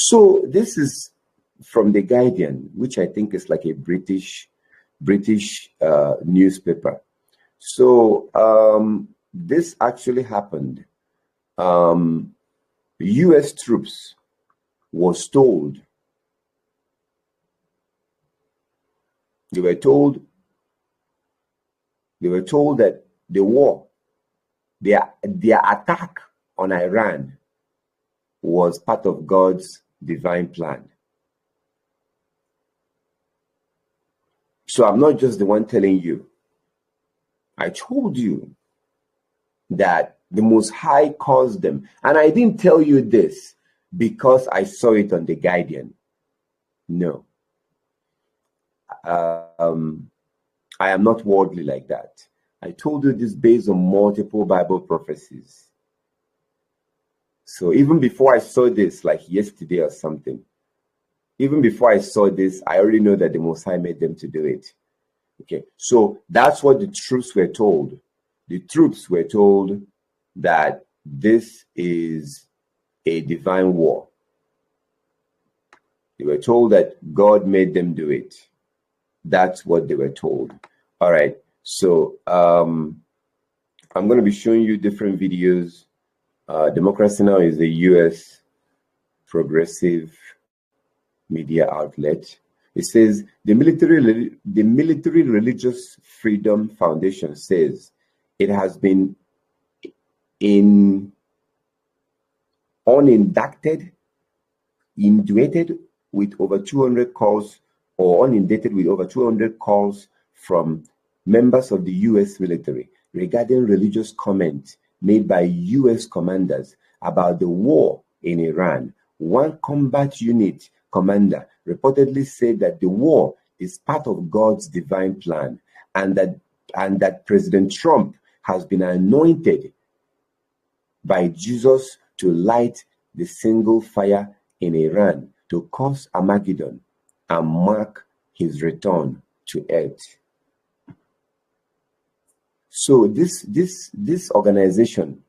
So this is from The Guardian, which I think is like a British newspaper. So this actually happened. U.S. troops was told, they were told that the war, their attack on Iran was part of God's divine plan. So I'm not just the one telling you. I told you that the Most High caused them. And I didn't tell you this because I saw it on The Guardian. No. I am not worldly like that. I told you this based on multiple Bible prophecies. So even before I saw this, like yesterday or something, even before I saw this, I already know that the Most High made them to do it. Okay, so that's what the troops were told. The troops were told that this is a divine war. They were told that God made them do it. That's what they were told. All right, so I'm going to be showing you different videos. Democracy Now! Is a U.S. progressive media outlet. It says the Military Religious Freedom Foundation says it has been inundated with over 200 calls, or inundated with over 200 calls from members of the U.S. military regarding religious comments made by U.S. commanders about the war in Iran. One combat unit commander reportedly said that the war is part of God's divine plan, and that President Trump has been anointed by Jesus to light the single fire in Iran to cause Armageddon and mark his return to earth. So this organization,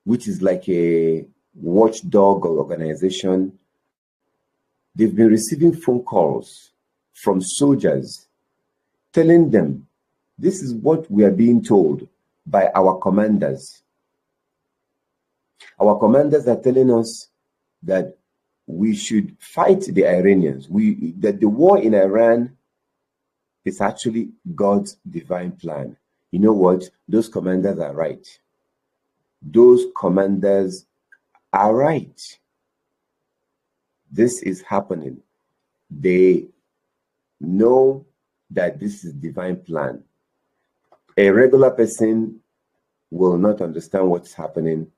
which is like a watchdog organization, they've been receiving phone calls from soldiers telling them, this is what we are being told by our commanders. Our commanders are telling us that we should fight the Iranians. That the war in Iran is actually God's divine plan. You know what? Those commanders are right. Those commanders are right. This is happening. They know that this is divine plan. A regular person will not understand what's happening.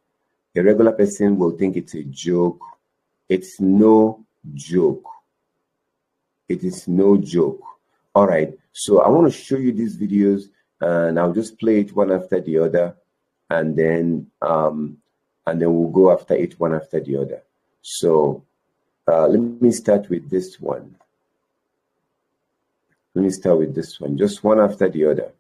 A regular person will think it's a joke. It's no joke. It is no joke. All right. So I want to show you these videos, and I'll just play it one after the other, and then we'll go after it one after the other. So let me start with this one. Just one after the other.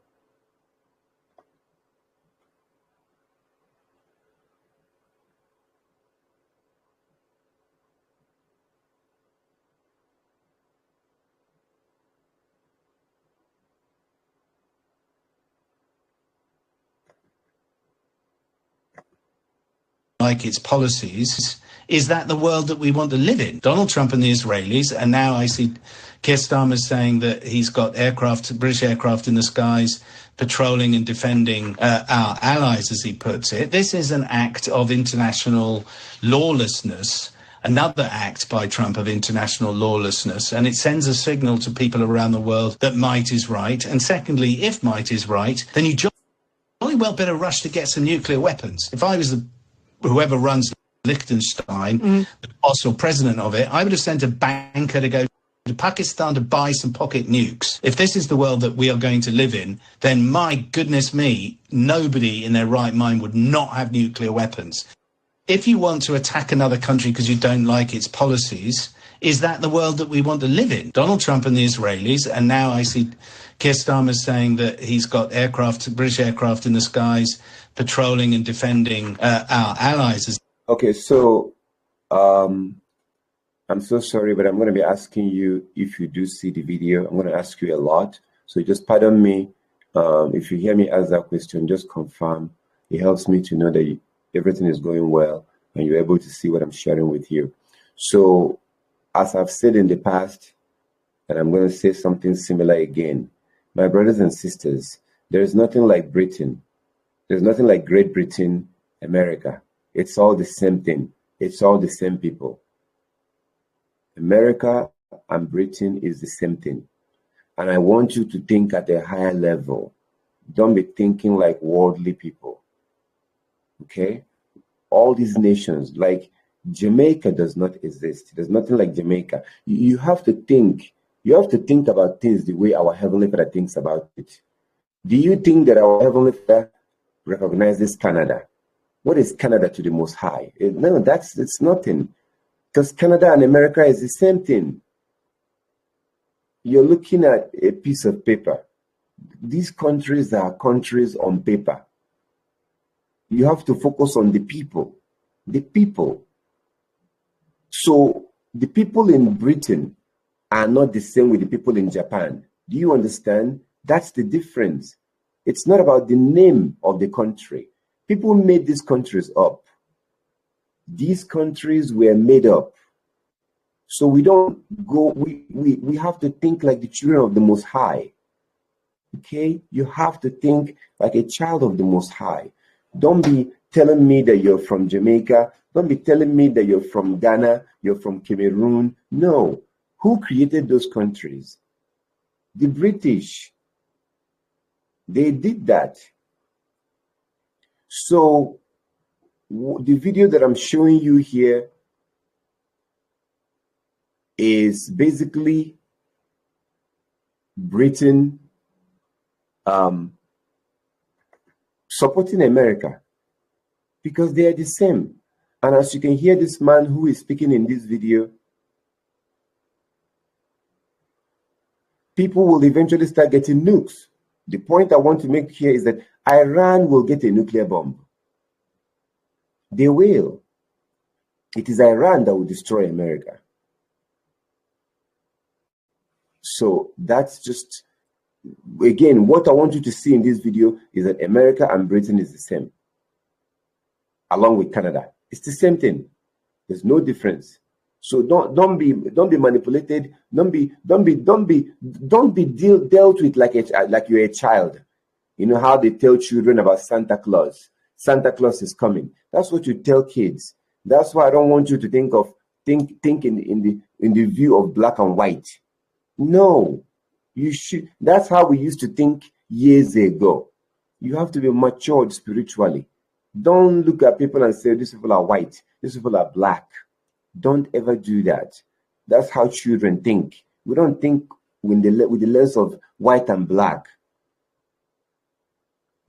Like its policies, is that the world that we want to live in? Donald Trump and the Israelis, and now I see Keir Starmer saying that he's got British aircraft in the skies, patrolling and defending our allies, as he puts it. This is an act of international lawlessness, another act by Trump of international lawlessness, and it sends a signal to people around the world that might is right. And secondly, if might is right, then you jolly well better rush to get some nuclear weapons. If I was whoever runs Liechtenstein, the boss or president of it, I would have sent a banker to go to Pakistan to buy some pocket nukes. If this is the world that we are going to live in, then my goodness me, nobody in their right mind would not have nuclear weapons. If you want to attack another country because you don't like its policies, is that the world that we want to live in? Donald Trump and the Israelis, and now I see Keir Starmer saying that he's got British aircraft in the skies, patrolling and defending our allies. Okay, so I'm so sorry, but I'm going to be asking you if you do see the video. I'm going to ask you a lot. So just pardon me. If you hear me ask that question, just confirm. It helps me to know that everything is going well and you're able to see what I'm sharing with you. So as I've said in the past, and I'm going to say something similar again, my brothers and sisters, there is nothing like Britain. There's nothing like Great Britain, America. It's all the same thing. It's all the same people. America and Britain is the same thing. And I want you to think at a higher level. Don't be thinking like worldly people. Okay? All these nations, like Jamaica does not exist. There's nothing like Jamaica. You have to think. You have to think about things the way our Heavenly Father thinks about it. Do you think that our Heavenly Father recognizes Canada? What is Canada to the Most High? No, it's nothing. Because Canada and America is the same thing. You're looking at a piece of paper. These countries are countries on paper. You have to focus on the people. The people. So the people in Britain are not the same with the people in Japan. Do you understand? That's the difference. It's not about the name of the country. People made these countries up. These countries were made up. So we don't go, we have to think like the children of the Most High. Okay? You have to think like a child of the Most High. Don't be telling me that you're from Jamaica. Don't be telling me that you're from Ghana, you're from Cameroon. No. Who created those countries? The British. They did that. So the video that I'm showing you here is basically Britain supporting America because they are the same. And as you can hear this man who is speaking in this video, people will eventually start getting nukes. The point I want to make here is that Iran will get a nuclear bomb. They will. It is Iran that will destroy America. So that's just, again, what I want you to see in this video is that America and Britain is the same, along with Canada. It's the same thing. There's no difference. So don't be manipulated. Don't be dealt with like you're a child. You know how they tell children about Santa Claus. Santa Claus is coming. That's what you tell kids. That's why I don't want you to think in the view of black and white. No, you should. That's how we used to think years ago. You have to be matured spiritually. Don't look at people and say these people are white, these people are black. Don't ever do that. That's how children think. We don't think with the lens of white and black.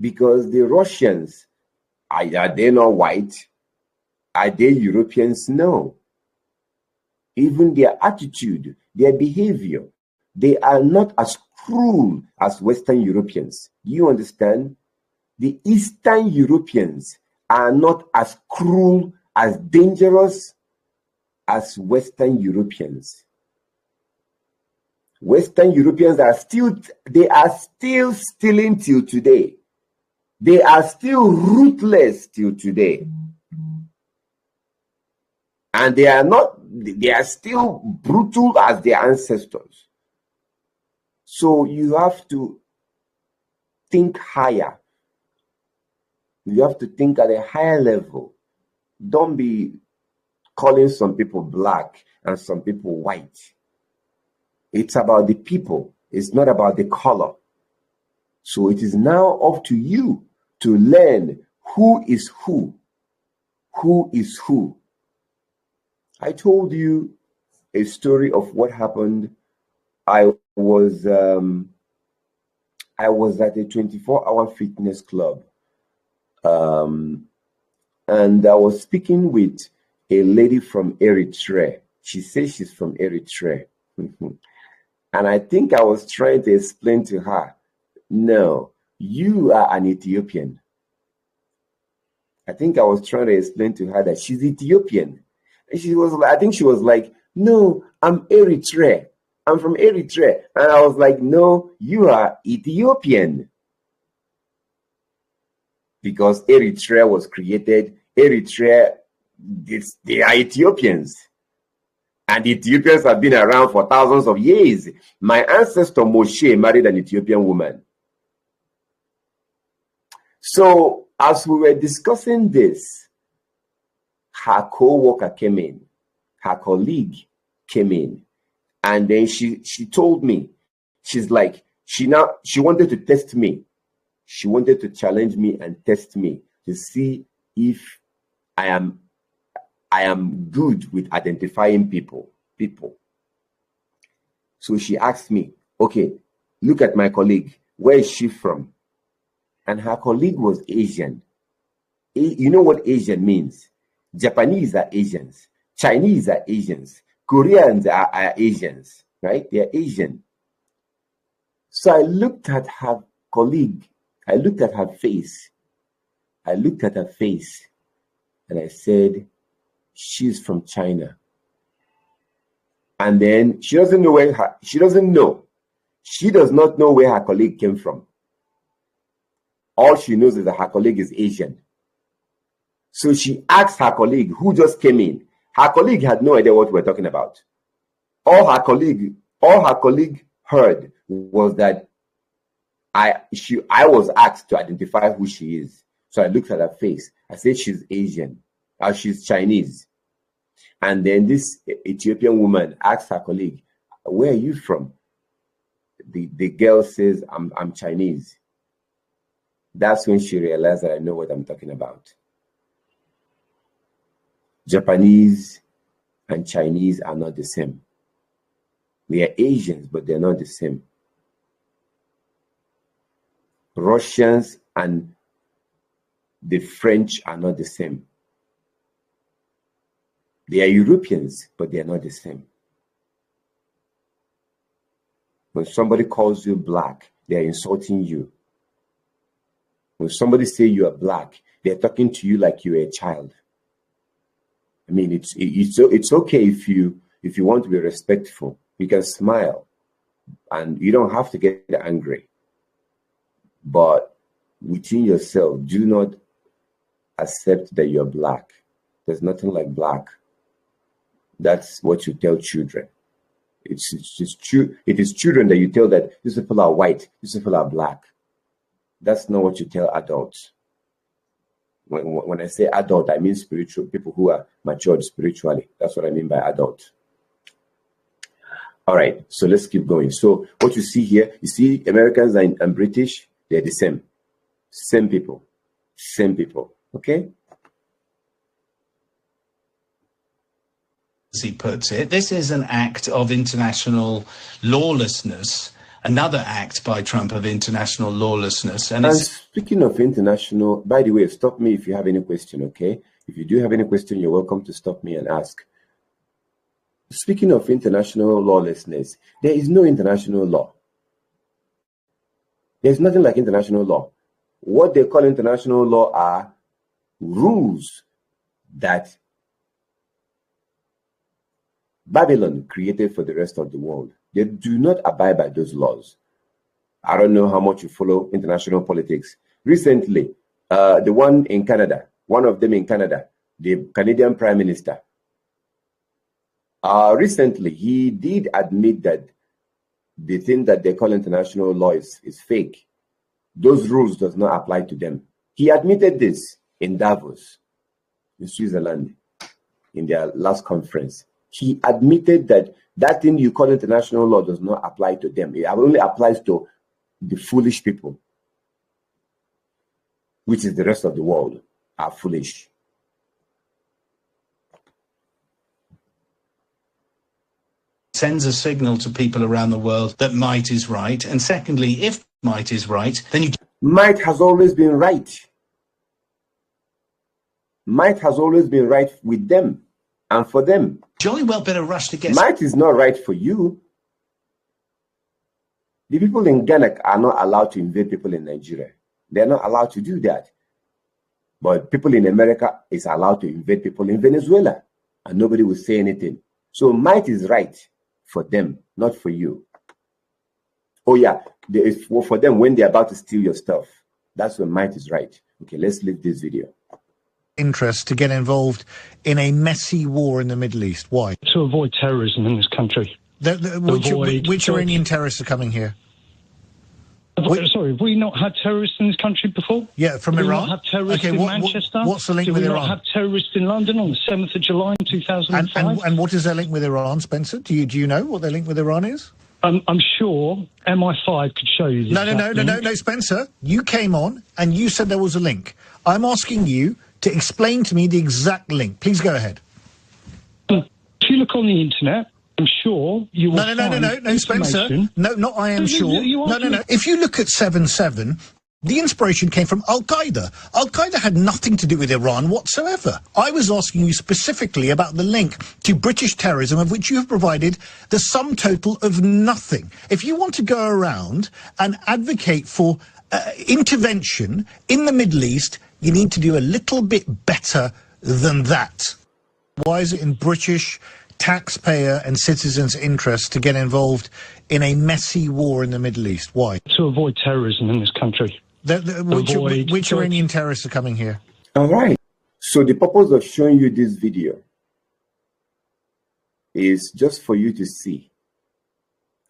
Because the Russians, are they not white? Are they Europeans? No. Even their attitude, their behavior, they are not as cruel as Western Europeans. Do you understand? The Eastern Europeans are not as cruel, as dangerous as Western Europeans. Western Europeans are still stealing till today. They are still ruthless till today. And they are still brutal as their ancestors. So you have to think higher. You have to think at a higher level. Don't be calling some people black and some people white. It's about the people. It's not about the color. So it is now up to you to learn who is who. Who is who. I told you a story of what happened. I was at a 24-hour fitness club. And I was speaking with a lady from Eritrea. She says she's from Eritrea. And I think I was trying to explain to her, no, you are an Ethiopian. I think I was trying to explain to her that she's Ethiopian. She was like, I think she was like, no, I'm Eritrea. I'm from Eritrea. And I was like, no, you are Ethiopian. Because Eritrea was created, Eritrea, they are Ethiopians. And Ethiopians have been around for thousands of years. My ancestor Moshe married an Ethiopian woman. So as we were discussing this, her co-worker came in, her colleague came in, and then she told me, she's like, she wanted to test me. She wanted to challenge me and test me to see if I am good with identifying people. So she asked me, okay, look at my colleague. Where is she from? And her colleague was Asian. You know what Asian means? Japanese are Asians. Chinese are Asians. Koreans are Asians, right? They are Asian. So I looked at her colleague. I looked at her face. And I said, she's from China. And then she does not know where her colleague came from. All she knows is that her colleague is Asian. So she asked her colleague who just came in. Her colleague had no idea what we're talking about. All her colleague heard was that I was asked to identify who she is. So I looked at her face. I said she's Asian, or she's Chinese. And then this Ethiopian woman asked her colleague, where are you from? The girl says, I'm Chinese. That's when she realized that I know what I'm talking about. Japanese and Chinese are not the same. They are Asians, but they're not the same. Russians and the French are not the same. They are Europeans, but they are not the same. When somebody calls you black, they are insulting you. When somebody says you are black, they're talking to you like you're a child. I mean, it's okay if you want to be respectful. You can smile, and you don't have to get angry. But within yourself, do not accept that you're black. There's nothing like black. That's what you tell children. It is children that you tell that these people are white, these people are black. That's not what you tell adults. When I say adult, I mean spiritual people who are matured spiritually. That's what I mean by adult. All right, so let's keep going. So what you see here, you see Americans and British, they're the same. Same people. Okay? As he puts it, this is an act of international lawlessness, another act by Trump of international lawlessness. And speaking of international, by the way, stop me if you have any question, okay? If you do have any question, you're welcome to stop me and ask. Speaking of international lawlessness, there is no international law. There's nothing like international law. What they call international law are rules that Babylon created for the rest of the world. They do not abide by those laws. I don't know how much you follow international politics. Recently, the one in Canada, one of them in Canada, the Canadian Prime Minister, recently he did admit that the thing that they call international law is fake. Those rules does not apply to them. He admitted this in Davos, in Switzerland, in their last conference. He admitted that thing you call international law does not apply to them. It only applies to the foolish people, which is the rest of the world, are foolish. Sends a signal to people around the world that might is right. And secondly, if might is right, then you... Might has always been right. Might has always been right with them and for them. Jolly well been a rush to get... Might is not right for you. The people in Ghana are not allowed to invade people in Nigeria. They're not allowed to do that. But people in America is allowed to invade people in Venezuela. and nobody will say anything. So might is right for them, not for you. Oh yeah, for them when they're about to steal your stuff. That's when might is right. Okay, let's leave this video. Interest to get involved in a messy war in the Middle East. Why? To avoid terrorism in this country. Which Iranian terrorists are coming here? Sorry, have we not had terrorists in this country before? Yeah, from Iran. Iran. We not have terrorists in Manchester. What's the link with Iran? Iran? We not have terrorists in London on the 7th of July in 2005. And what is their link with Iran, Spencer? Do you know what their link with Iran is? I'm sure MI5 could show you this. No, Spencer. You came on and you said there was a link. I'm asking you to explain to me the exact link. Please go ahead. If you look on the internet, I'm sure you will find No, Spencer. No, not I am sure. No. If you look at 7/7, the inspiration came from Al-Qaeda. Al-Qaeda had nothing to do with Iran whatsoever. I was asking you specifically about the link to British terrorism, of which you have provided the sum total of nothing. If you want to go around and advocate for intervention in the Middle East, you need to do a little bit better than that. Why is it in British taxpayer and citizens' interest to get involved in a messy war in the Middle East? Why? To avoid terrorism in this country. Which Iranian terrorists are coming here? All right. So the purpose of showing you this video is just for you to see.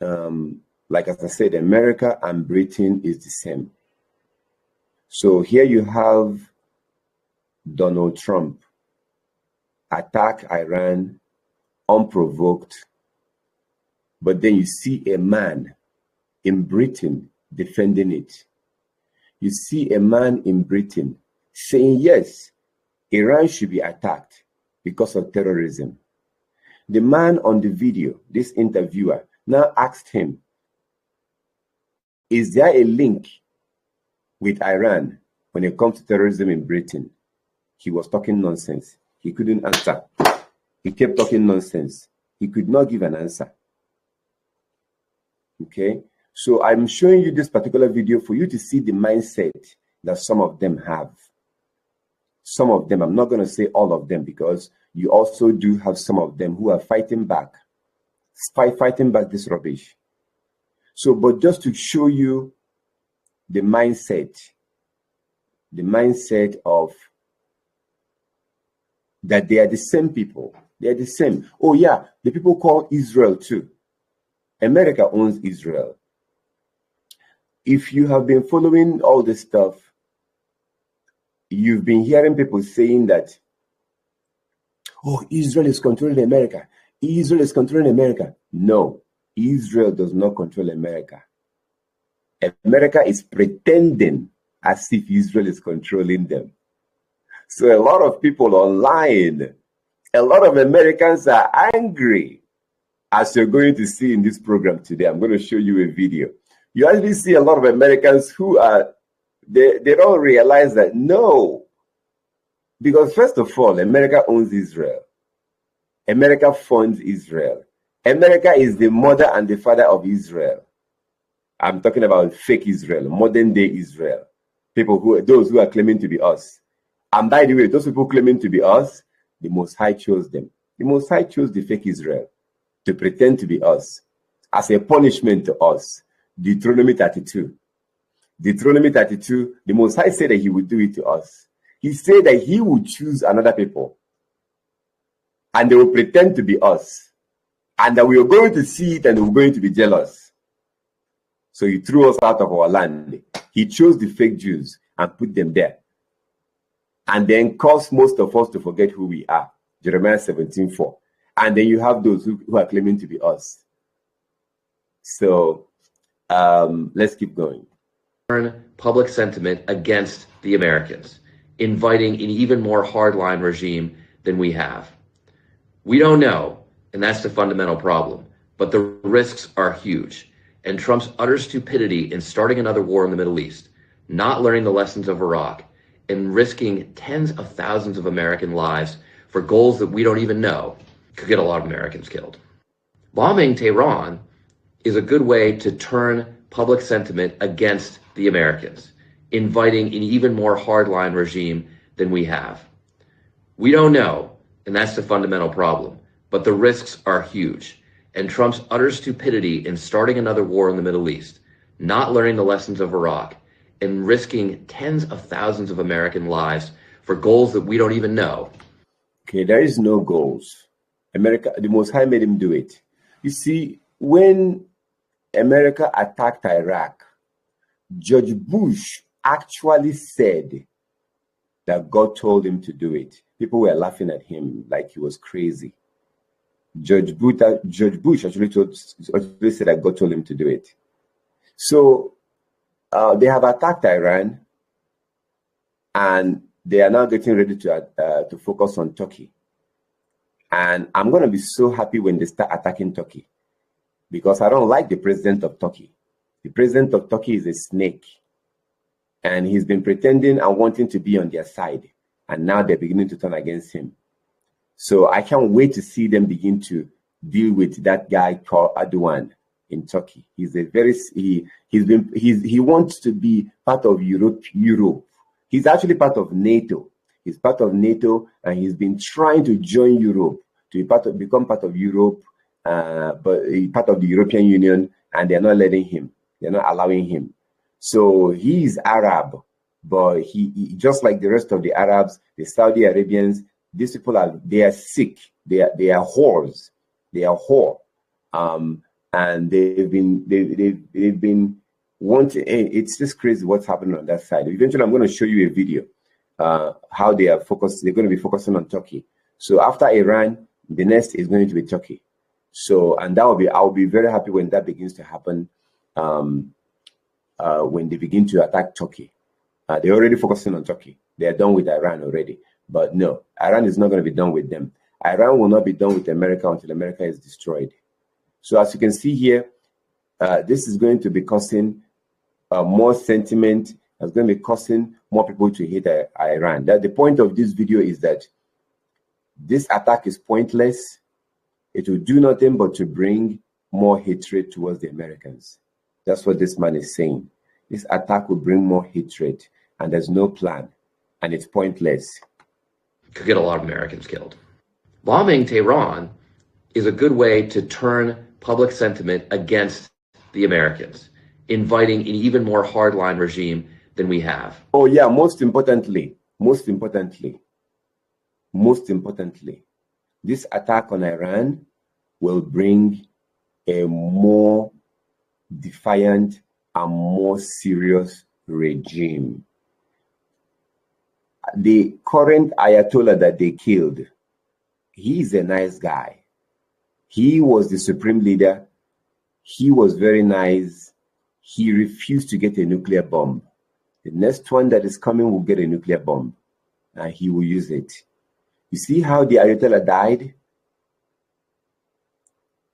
Like as I said, America and Britain is the same. So here you have Donald Trump attack Iran unprovoked, but then you see a man in Britain defending it. You see a man in Britain saying, yes, Iran should be attacked because of terrorism. The man on the video, this interviewer, now asked him, is there a link with Iran when it comes to terrorism in Britain? He was talking nonsense. He couldn't answer. He kept talking nonsense. He could not give an answer. Okay? So I'm showing you this particular video for you to see the mindset that some of them have. Some of them, I'm not going to say all of them, because you also do have some of them who are fighting back this rubbish. So, but just to show you the mindset of that they are the same people. They are the same. Oh yeah, the people call Israel too. America owns Israel. If you have been following all this stuff, you've been hearing people saying that, oh, Israel is controlling America. Israel is controlling America. No, Israel does not control America. America is pretending as if Israel is controlling them. So a lot of people online, a lot of Americans are angry. As you're going to see in this program today, I'm going to show you a video. You actually see a lot of Americans who are, they don't realize that, no. Because first of all, America owns Israel. America funds Israel. America is the mother and the father of Israel. I'm talking about fake Israel, modern day Israel. Those who are claiming to be us. And by the way, those people claiming to be us, the Most High chose them. The Most High chose the fake Israel to pretend to be us as a punishment to us. Deuteronomy 32. Deuteronomy 32, the Most High said that he would do it to us. He said that he would choose another people and they will pretend to be us, and that we are going to see it and we're going to be jealous. So he threw us out of our land. He chose the fake Jews and put them there, and then caused most of us to forget who we are. Jeremiah 17:4. And then you have those who are claiming to be us. So let's keep going. Public sentiment against the Americans, inviting an even more hardline regime than we have. We don't know, and that's the fundamental problem, but the risks are huge. And Trump's utter stupidity in starting another war in the Middle East, not learning the lessons of Iraq, and risking tens of thousands of American lives for goals that we don't even know, could get a lot of Americans killed. Bombing Tehran is a good way to turn public sentiment against the Americans, inviting an even more hardline regime than we have. We don't know, and that's the fundamental problem. But the risks are huge. And Trump's utter stupidity in starting another war in the Middle East, not learning the lessons of Iraq, and risking tens of thousands of American lives for goals that we don't even know. Okay, there is no goals. America, the Most High made him do it. You see, when America attacked Iraq, George Bush actually said that God told him to do it. People were laughing at him like he was crazy. George Bush actually said that God told him to do it. So they have attacked Iran, and they are now getting ready to focus on Turkey. And I'm going to be so happy when they start attacking Turkey, because I don't like the president of Turkey. The president of Turkey is a snake, and he's been pretending and wanting to be on their side, and now they're beginning to turn against him. So I can't wait to see them begin to deal with that guy called Erdogan in Turkey. He's a very he wants to be part of Europe. He's actually part of NATO. He's part of NATO, and he's been trying to join Europe, to become part of Europe, but he's part of the European Union, and they're not letting him. They're not allowing him. So he's Arab, but he just like the rest of the Arabs, the Saudi Arabians. These people they are sick. They are whores. They are whore. And they've been wanting. It's just crazy what's happening on that side. Eventually, I'm going to show you a video how they are focused. They're going to be focusing on Turkey. So after Iran, the next is going to be Turkey. So, and that will be. I'll be very happy when that begins to happen. When they begin to attack Turkey, they're already focusing on Turkey. They are done with Iran already. But no, Iran is not going to be done with them. Iran will not be done with America until America is destroyed. So as you can see here, this is going to be causing more sentiment. It's going to be causing more people to hate Iran. That the point of this video is that this attack is pointless. It will do nothing but to bring more hatred towards the Americans. That's what this man is saying. This attack will bring more hatred, and there's no plan, and it's pointless. Could get a lot of Americans killed. Bombing Tehran is a good way to turn public sentiment against the Americans, inviting an even more hardline regime than we have. Oh yeah, most importantly, this attack on Iran will bring a more defiant and more serious regime. The current Ayatollah that they killed, he's a nice guy. He was the supreme leader. He was very nice. He refused to get a nuclear bomb. The next one that is coming will get a nuclear bomb, and he will use it. You see how the Ayatollah died?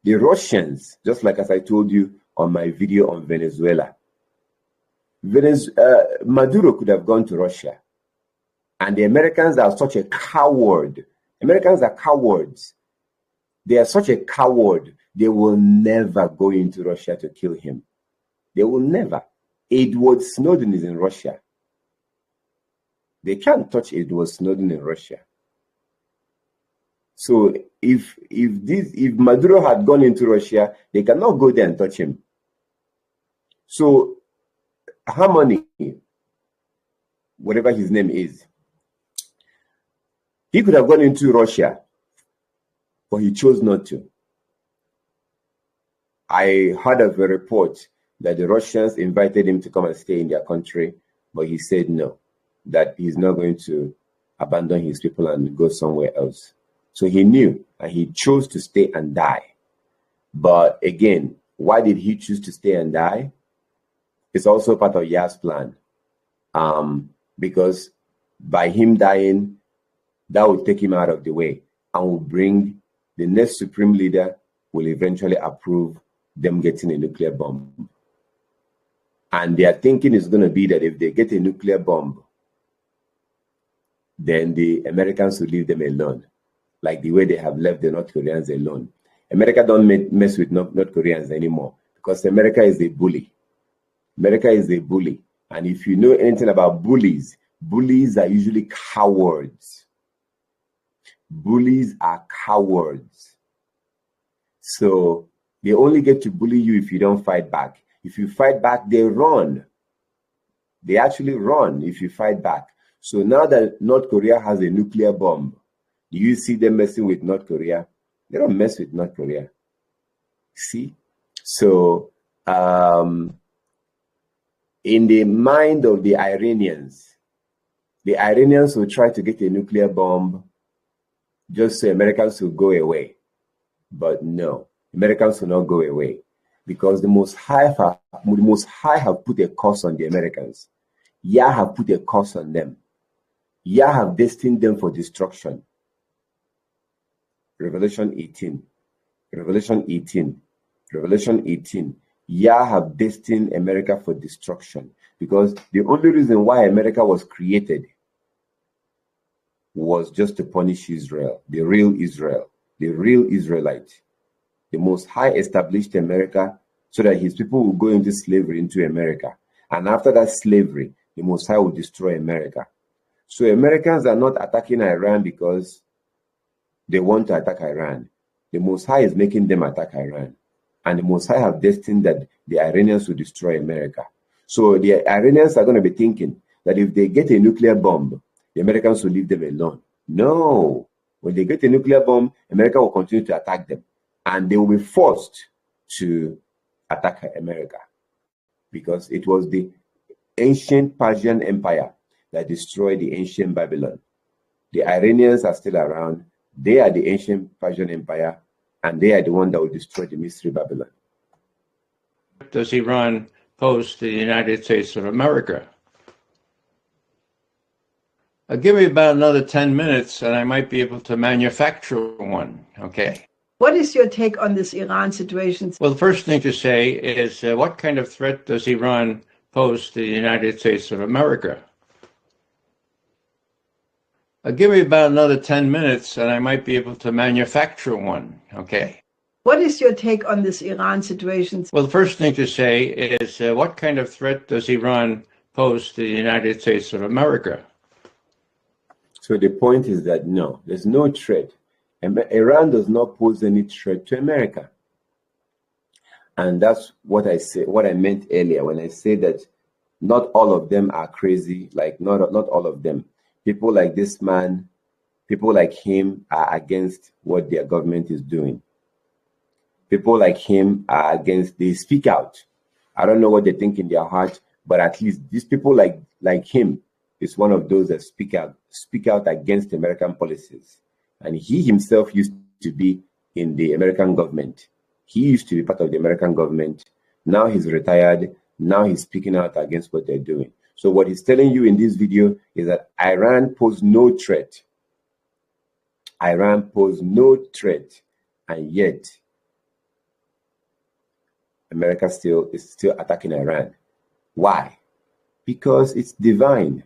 The Russians, just like as I told you on my video on Venezuela, Maduro could have gone to Russia. And the Americans are such a coward. Americans are cowards. They are such a coward. They will never go into Russia to kill him. They will never. Edward Snowden is in Russia. They can't touch Edward Snowden in Russia. So if Maduro had gone into Russia, they cannot go there and touch him. So Harmony, whatever his name is, he could have gone into Russia, but he chose not to. I heard of a report that the Russians invited him to come and stay in their country, but he said no, that he's not going to abandon his people and go somewhere else. So he knew, and he chose to stay and die. But again, why did he choose to stay and die? It's also part of Yah's plan. Because by him dying, that will take him out of the way and will bring the next supreme leader will eventually approve them getting a nuclear bomb. And their thinking is going to be that if they get a nuclear bomb, then the Americans will leave them alone, like the way they have left the North Koreans alone. America don't mess with North Koreans anymore because America is a bully. America is a bully. And if you know anything about bullies, bullies are usually cowards. Bullies are cowards. So they only get to bully you if you don't fight back. If you fight back, they run. They actually run if you fight back. So now that North Korea has a nuclear bomb, do you see them messing with North Korea? They don't mess with North Korea. See? So in the mind of the Iranians will try to get a nuclear bomb just so Americans will go away. But no, Americans will not go away, because the Most High have put a curse on the Americans. Yah have put a curse on them. Yah have destined them for destruction. Revelation 18. Revelation 18. Revelation 18. Yah have destined America for destruction, because the only reason why America was created was just to punish Israel, the real Israelite. The Most High established America so that his people will go into slavery into America. And after that slavery, the Most High will destroy America. So Americans are not attacking Iran because they want to attack Iran. The Most High is making them attack Iran. And the Most High have destined that the Iranians will destroy America. So the Iranians are going to be thinking that if they get a nuclear bomb, the Americans will leave them alone. No. When they get a nuclear bomb, America will continue to attack them. And they will be forced to attack America, because it was the ancient Persian Empire that destroyed the ancient Babylon. The Iranians are still around. They are the ancient Persian Empire, and they are the one that will destroy the mystery Babylon. Does Iran pose to the United States of America? Give me about another 10 minutes and I might be able to manufacture one. Okay. What is your take on this Iran situation? Well, the first thing to say is what kind of threat does Iran pose to the United States of America? Give me about another 10 minutes and I might be able to manufacture one. Okay. What is your take on this Iran situation? Well, the first thing to say is what kind of threat does Iran pose to the United States of America? So the point is that no, there's no threat. Iran does not pose any threat to America. And that's what I say, what I meant earlier when I say that not all of them are crazy, like not all of them. People like this man, people like him are against what their government is doing. People like him are against, they speak out. I don't know what they think in their heart, but at least these people like him is one of those that speak out against American policies. And he himself used to be in the American government. He used to be part of the American government. Now he's retired. Now he's speaking out against what they're doing. So what he's telling you in this video is that Iran posed no threat. Iran posed no threat, and yet America is still attacking Iran. Why? Because it's divine.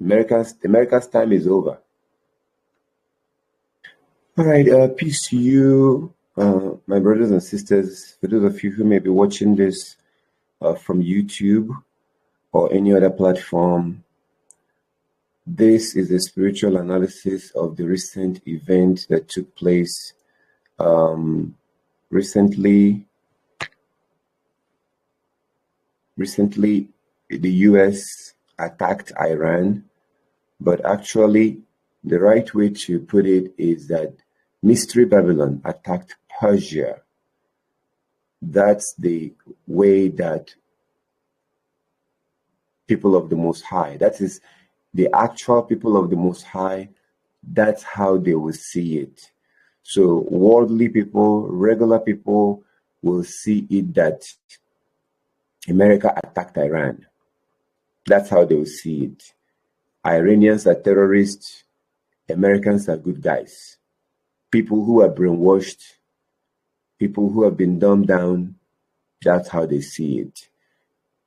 America's time is over. All right, peace to you, my brothers and sisters. For those of you who may be watching this from YouTube or any other platform, this is a spiritual analysis of the recent event that took place recently. Recently, the US attacked Iran, but actually, the right way to put it is that Mystery Babylon attacked Persia. That's the way that people of the Most High, that is the actual people of the Most High, that's how they will see it. So worldly people, regular people will see it that America attacked Iran. That's how they will see it. Iranians are terrorists. Americans are good guys. People who are brainwashed, people who have been dumbed down, that's how they see it.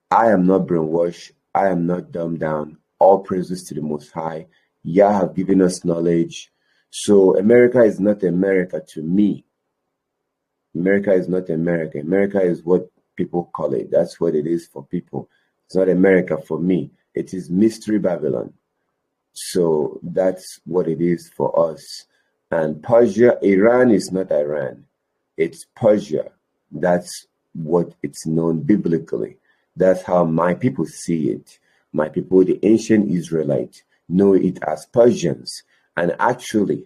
I am not brainwashed. I am not dumbed down. All praises to the Most High. Yah have given us knowledge. So America is not America to me. America is not America. America is what people call it. That's what it is for people. It's not America for me. It is Mystery Babylon. So that's what it is for us. And Persia, Iran is not Iran. It's Persia. That's what it's known biblically. That's how my people see it. My people, the ancient Israelites, know it as Persians. And actually,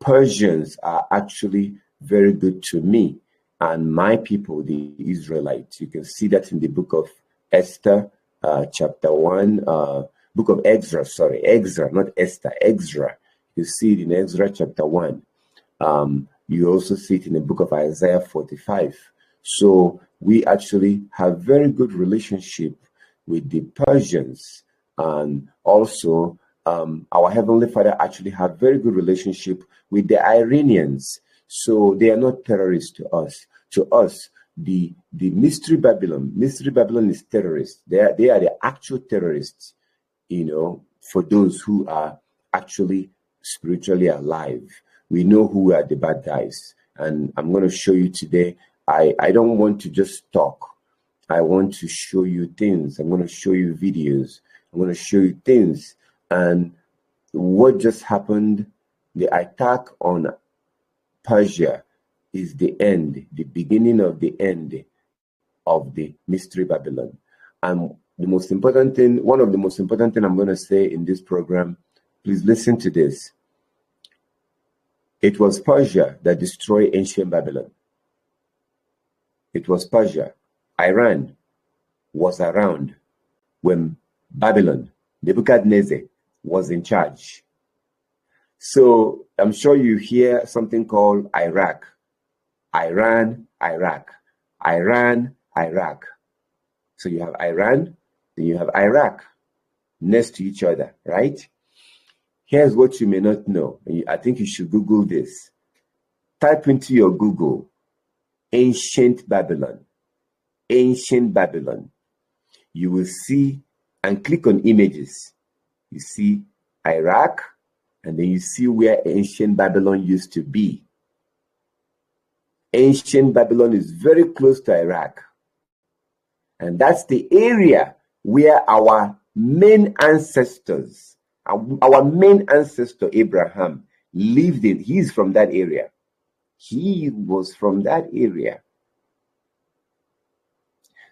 Persians are actually very good to me and my people, the Israelites. You can see that in the book of Esther, chapter 1, book of Ezra, not Esther, Ezra. You see it in Ezra chapter 1. You also see it in the book of Isaiah 45. So we actually have very good relationship with the Persians, and also our Heavenly Father actually have very good relationship with the Iranians. So they are not terrorists to us. To us, the Mystery Babylon is terrorists. They are the actual terrorists, for those who are actually spiritually alive. We know who are the bad guys. And I'm going to show you today. I don't want to just talk. I want to show you things. I'm going to show you videos. I'm going to show you things. And what just happened, the attack on Persia is the end, the beginning of the end of the Mystery Babylon. And the most important thing, one of the most important thing I'm going to say in this program, please listen to this. It was Persia that destroyed ancient Babylon. It was Persia. Iran was around when Babylon, Nebuchadnezzar, was in charge. So I'm sure you hear something called Iraq. Iran, Iraq. Iran, Iraq. So you have Iran, then you have Iraq next to each other, right? Here's what you may not know. I think you should Google this. Type into your Google, ancient Babylon. Ancient Babylon. You will see, and click on images. You see Iraq, and then you see where ancient Babylon used to be. Ancient Babylon is very close to Iraq. And that's the area where our main ancestors, our main ancestor Abraham, lived in. He's from that area. He was from that area.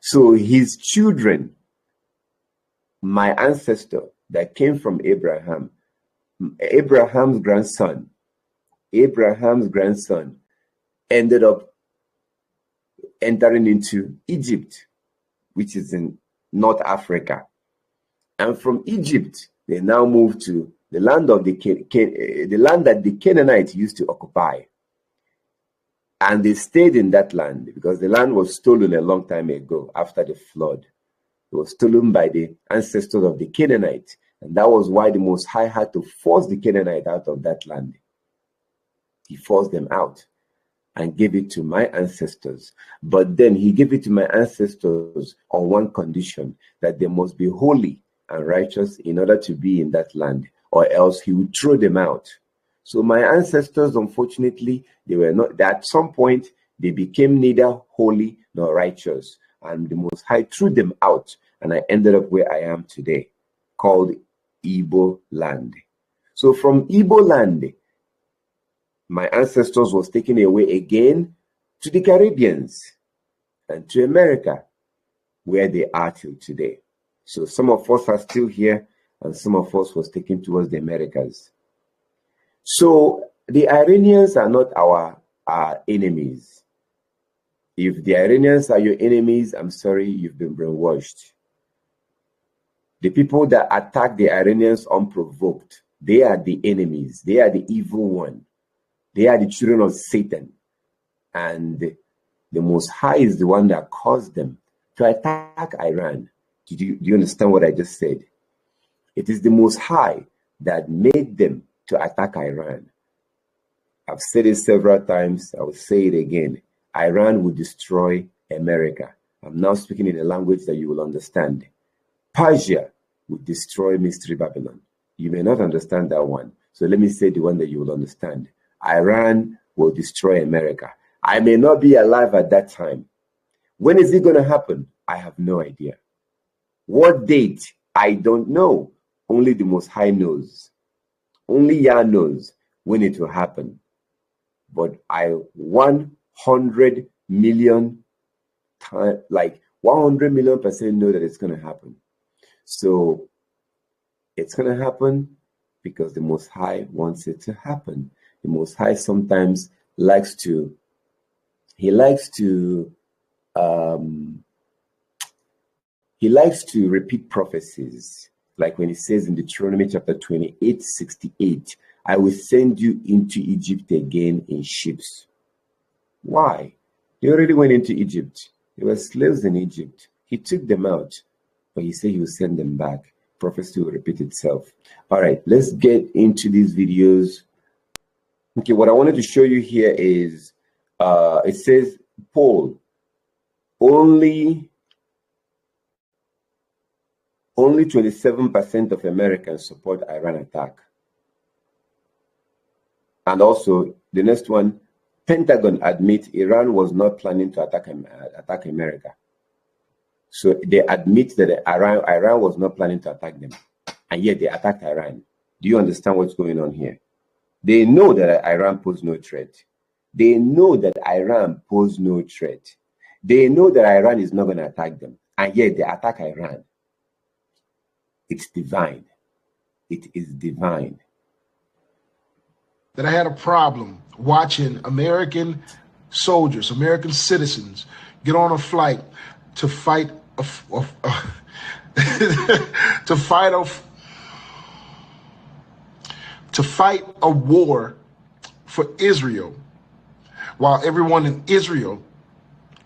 So his children, my ancestor that came from Abraham, Abraham's grandson ended up entering into Egypt, which is in North Africa. And from Egypt, they now moved to the land of the land that the Canaanites used to occupy. And they stayed in that land because the land was stolen a long time ago after the flood. It was stolen by the ancestors of the Canaanites. And that was why the Most High had to force the Canaanites out of that land. He forced them out and gave it to my ancestors. But then he gave it to my ancestors on one condition, that they must be holy and righteous in order to be in that land, or else he would throw them out. So my ancestors, unfortunately, they were not, at some point, they became neither holy nor righteous. And the Most High threw them out, and I ended up where I am today, called Igbo land. So from Igbo land, my ancestors was taken away again to the Caribbeans and to America, where they are till today. So some of us are still here, and some of us was taken towards the Americas. So the Iranians are not our enemies. If the Iranians are your enemies, I'm sorry, you've been brainwashed. The people that attack the Iranians unprovoked, they are the enemies. They are the evil one. They are the children of Satan. And the Most High is the one that caused them to attack Iran. Do you understand what I just said? It is the Most High that made them to attack Iran. I've said it several times. I will say it again. Iran will destroy America. I'm now speaking in a language that you will understand. Persia will destroy Mystery Babylon. You may not understand that one. So let me say the one that you will understand. Iran will destroy America. I may not be alive at that time. When is it going to happen? I have no idea. What date? I don't know. Only the Most High knows. Only Yah knows when it will happen. But I 100 million time, like 100 million% know that it's going to happen. So it's going to happen because the Most High wants it to happen. The Most High sometimes likes to repeat prophecies, like when he says in Deuteronomy chapter 28:68, I will send you into Egypt again in ships. Why? They already went into Egypt. They were slaves in Egypt. He took them out, but he said he will send them back. Prophecy will repeat itself. All right, let's get into these videos. Okay, what I wanted to show you here is, it says, poll, only 27% of Americans support Iran attack. And also, the next one, Pentagon admits Iran was not planning to attack America. So they admit that Iran was not planning to attack them, and yet they attacked Iran. Do you understand what's going on here? They know that Iran posed no threat. They know that Iran posed no threat. They know that Iran is not going to attack them, and yet they attack Iran. It's divine. It is divine. That I had a problem watching American soldiers, American citizens, get on a flight to fight to fight a war for Israel, while everyone in Israel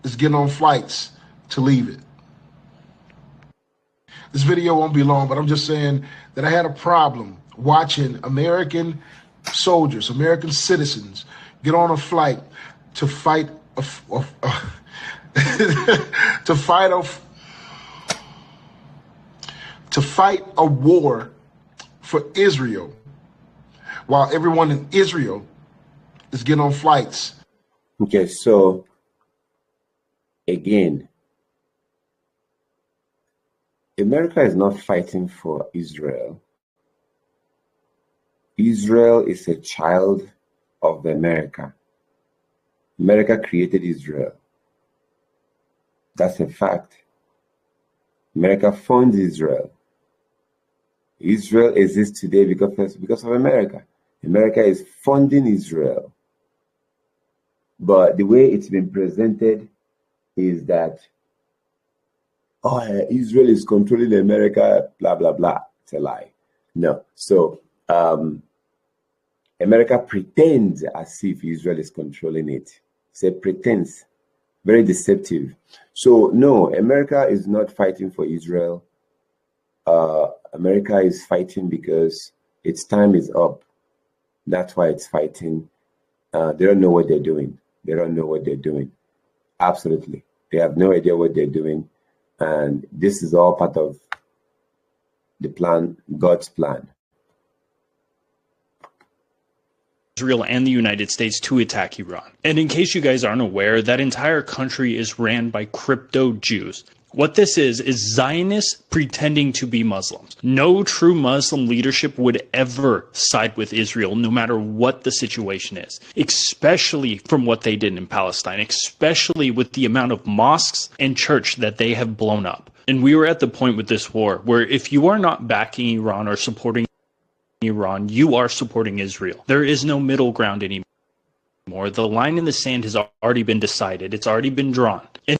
is getting on flights to leave it. This video won't be long, but I'm just saying that I had a problem watching American soldiers, American citizens, get on a flight to fight to fight a war for Israel, while everyone in Israel is getting on flights. Okay, so again, America is not fighting for Israel. Israel is a child of America. America created Israel. That's a fact. America funds Israel. Israel exists today because of America. America is funding Israel. But the way it's been presented is that, oh, Israel is controlling America, blah, blah, blah. It's a lie. No. So America pretends as if Israel is controlling it. It's a pretense. Very deceptive. So no, America is not fighting for Israel. America is fighting because its time is up. That's why it's fighting. They don't know what they're doing. They don't know what they're doing. Absolutely. They have no idea what they're doing. And this is all part of the plan, God's plan. Israel and the United States to attack Iran. And in case you guys aren't aware, that entire country is ran by crypto Jews. What this is Zionists pretending to be Muslims. No true Muslim leadership would ever side with Israel, no matter what the situation is, especially from what they did in Palestine, especially with the amount of mosques and church that they have blown up. And we were at the point with this war where if you are not backing Iran or supporting Iran, you are supporting Israel. There is no middle ground anymore. The line in the sand has already been decided. It's already been drawn. And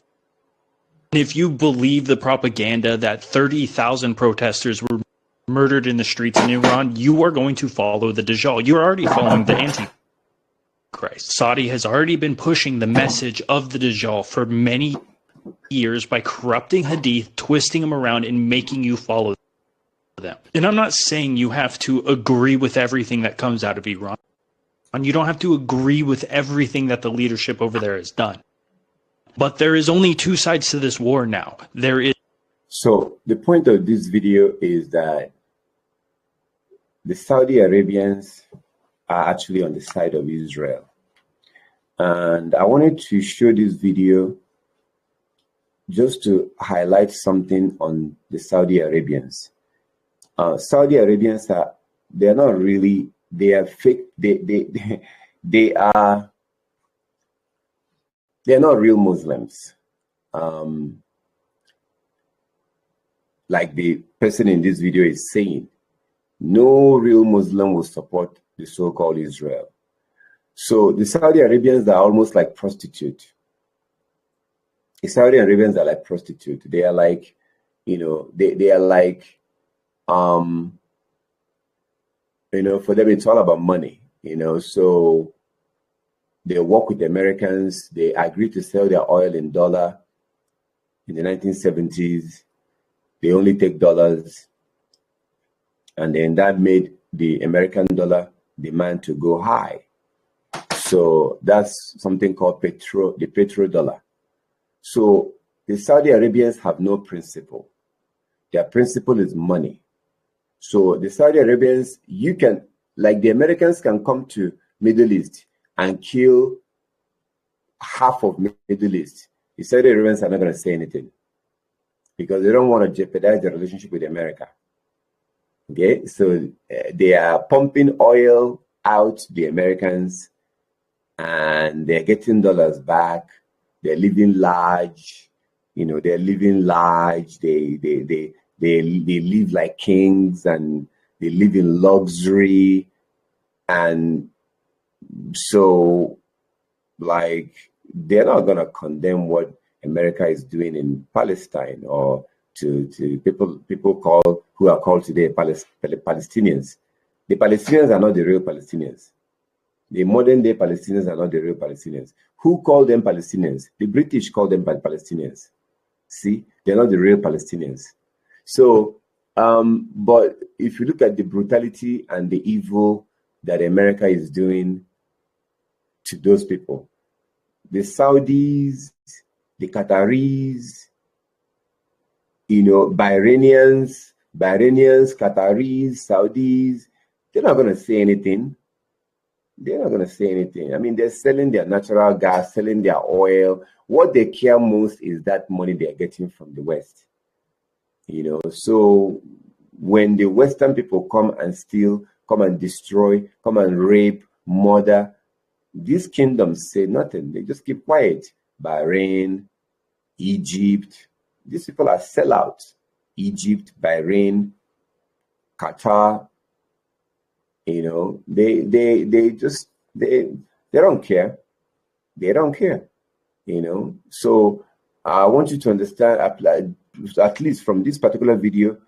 if you believe the propaganda that 30,000 protesters were murdered in the streets in Iran, you are going to follow the Dajjal. You're already following the Antichrist. Saudi has already been pushing the message of the Dajjal for many years by corrupting Hadith, twisting them around, and making you follow them. And I'm not saying you have to agree with everything that comes out of Iran. And you don't have to agree with everything that the leadership over there has done. But there is only two sides to this war now. There is. So the point of this video is that the Saudi Arabians are actually on the side of Israel. And I wanted to show this video just to highlight something on the Saudi Arabians. Saudi Arabians they're not really, they are fake, they're not real Muslims. Like the person in this video is saying, no real Muslim will support the so-called Israel. So the Saudi Arabians are almost like prostitutes. The Saudi Arabians are like prostitutes. They are like, you know, they are like, you know, for them it's all about money, you know. So they work with the Americans. They agreed to sell their oil in dollar in the 1970s. They only take dollars. And then that made the American dollar demand to go high. So that's something called the petrodollar. So the Saudi Arabians have no principle. Their principle is money. So the Saudi Arabians, you can, like the Americans can come to Middle East and kill half of Middle East. The Saudi Arabians are not going to say anything because they don't want to jeopardize the relationship with America. Okay, so they are pumping oil out the Americans and they're getting dollars back. They're living large, you know, they're living large. They live like kings and they live in luxury. And so, like, they're not going to condemn what America is doing in Palestine or to people who are called today Palestinians. The Palestinians are not the real Palestinians. The modern day Palestinians are not the real Palestinians. Who called them Palestinians? The British called them Palestinians. See, they're not the real Palestinians. So, but if you look at the brutality and the evil that America is doing to those people, the Saudis, the Qataris, you know, Bahrainians, Qataris, Saudis, they're not going to say anything. They're not going to say anything. I mean, they're selling their natural gas, selling their oil. What they care most is that money they're getting from the West. You know, so when the Western people come and steal, come and destroy, come and rape, murder, these kingdoms say nothing. They just keep quiet. Bahrain, Egypt, these people are sellouts. Egypt, Bahrain, Qatar, you know, they don't care. They don't care, you know. So I want you to understand, at least from this particular video,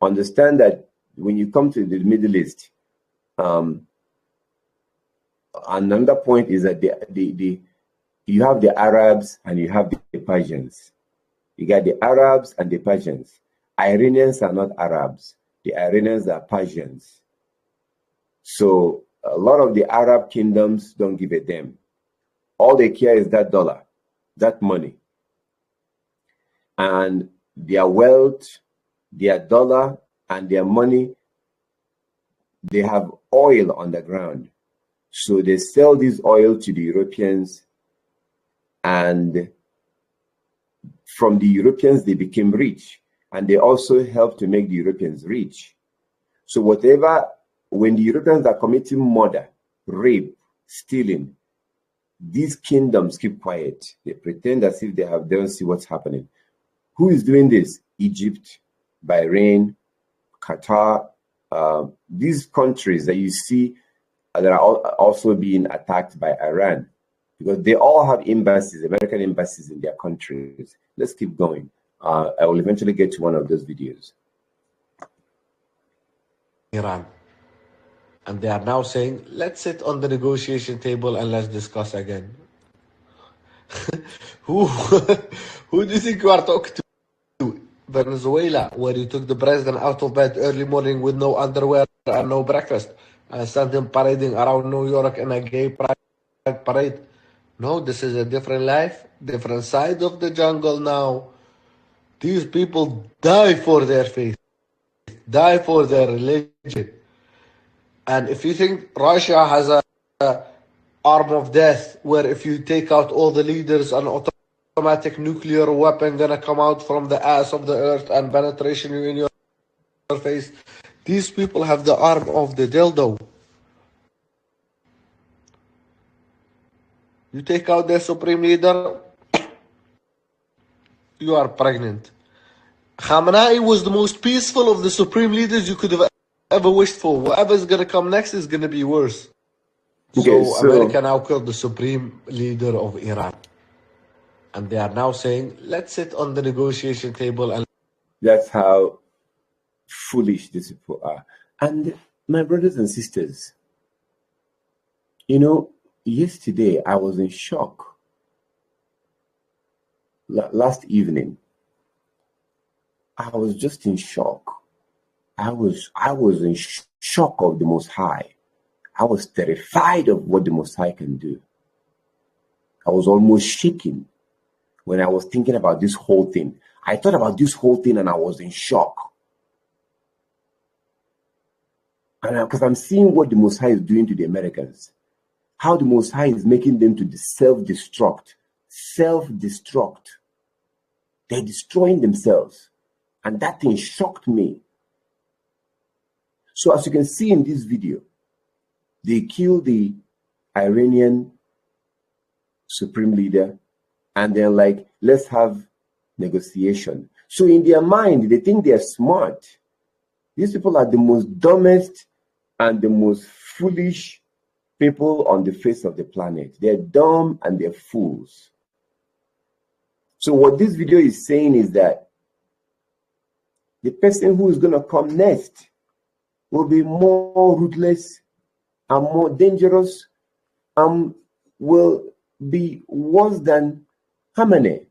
understand that when you come to the Middle East, another point is that you have the Arabs and you have the Persians. You got the Arabs and the Persians. Iranians are not Arabs. The Iranians are Persians. So a lot of the Arab kingdoms don't give a damn. All they care is that dollar, that money. And their wealth, their dollar, and their money, they have oil on the ground. So they sell this oil to the Europeans, and from the Europeans, they became rich. And they also help to make the Europeans rich. So when the Europeans are committing murder, rape, stealing, these kingdoms keep quiet. They pretend as if they don't see what's happening. Who is doing this? Egypt, Bahrain, Qatar, these countries that you see that are also being attacked by Iran, because they all have embassies, American embassies in their countries. Let's keep going. I will eventually get to one of those videos. Iran. And they are now saying, let's sit on the negotiation table and let's discuss again. Who do you think you are talking to? Venezuela, where you took the president out of bed early morning with no underwear and no breakfast and sent him parading around New York in a gay pride parade. No, this is a different life, different side of the jungle now. These people die for their faith, die for their religion. And if you think Russia has a arm of death, where if you take out all the leaders, an automatic nuclear weapon gonna come out from the ass of the earth and penetration you in your face. These people have the arm of the dildo. You take out their supreme leader, you are pregnant. Khamenei was the most peaceful of the supreme leaders you could have ever wished for. Whatever's going to come next is going to be worse. Okay, so America now killed the supreme leader of Iran. And they are now saying, let's sit on the negotiation table. And that's how foolish these people are. And my brothers and sisters, you know, yesterday I was in shock. Last evening, I was just in shock. I was in shock of the Most High. I was terrified of what the Most High can do. I was almost shaking when I was thinking about this whole thing. I thought about this whole thing and I was in shock. And because I'm seeing what the Most High is doing to the Americans, how the Most High is making them to self-destruct. Self-destruct. They're destroying themselves. And that thing shocked me. So as you can see in this video, they killed the Iranian supreme leader and they're like, let's have negotiation. So in their mind, they think they're smart. These people are the most dumbest and the most foolish people on the face of the planet. They're dumb and they're fools. So what this video is saying is that the person who is going to come next will be more ruthless and more dangerous and will be worse than Khamenei,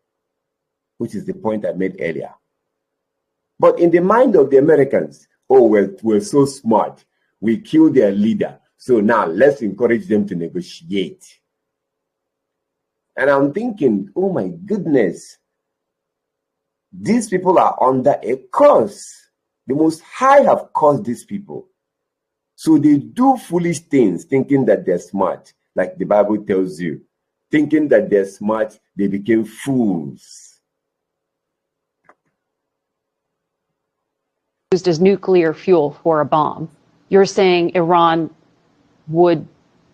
which is the point I made earlier. But in the mind of the Americans, oh, we're so smart. We killed their leader. So now let's encourage them to negotiate. And I'm thinking, oh my goodness, these people are under a curse. The Most High have cursed these people. So they do foolish things thinking that they're smart, like the Bible tells you. Thinking that they're smart, they became fools. Used as nuclear fuel for a bomb. You're saying Iran would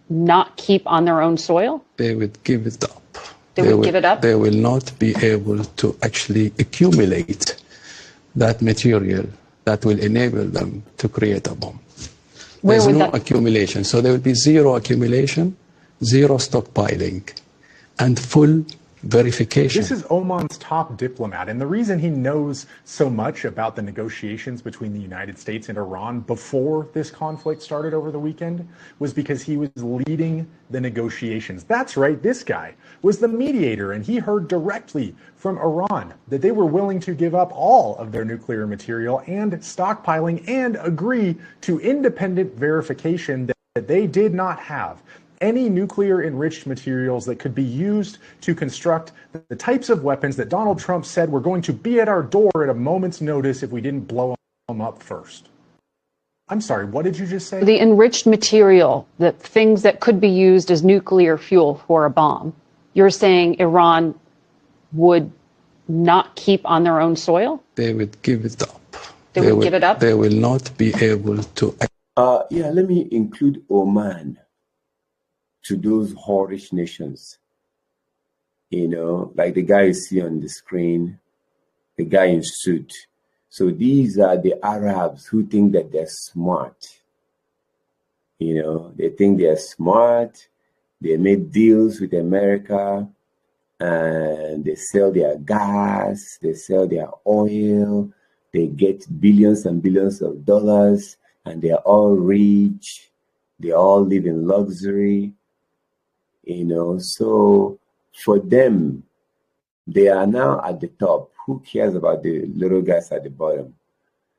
not keep on their own soil? They would give it up. They would give it up? They will not be able to actually accumulate that material that will enable them to create a bomb. There's no accumulation. So there will be zero accumulation, zero stockpiling, and full verification. This is Oman's top diplomat, and the reason he knows so much about the negotiations between the United States and Iran before this conflict started over the weekend was because he was leading the negotiations. That's right, this guy was the mediator, and he heard directly from Iran that they were willing to give up all of their nuclear material and stockpiling and agree to independent verification that they did not have any nuclear enriched materials that could be used to construct the types of weapons that Donald Trump said were going to be at our door at a moment's notice if we didn't blow them up first. I'm sorry, what did you just say? The enriched material, the things that could be used as nuclear fuel for a bomb. You're saying Iran would not keep on their own soil? They would give it up. They would give it up? They will not be able to. Yeah, let me include Oman to those whorish nations. You know, like the guy you see on the screen, the guy in suit. So these are the Arabs who think that they're smart. You know, they think they're smart. They made deals with America and they sell their gas, they sell their oil, they get billions and billions of dollars, and they're all rich. They all live in luxury. You know, so for them, they are now at the top. Who cares about the little guys at the bottom?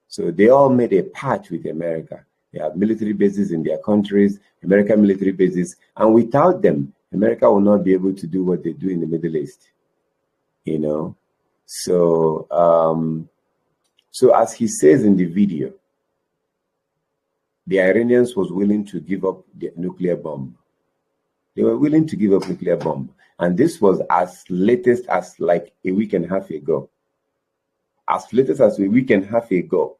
So they all made a pact with America. They have military bases in their countries, American military bases, and without them, America will not be able to do what they do in the Middle East. You know, so so as he says in the video, the Iranians was willing to give up the nuclear bomb. They were willing to give up nuclear bomb. And this was as latest as like a week and a half ago. As latest as a week and a half ago.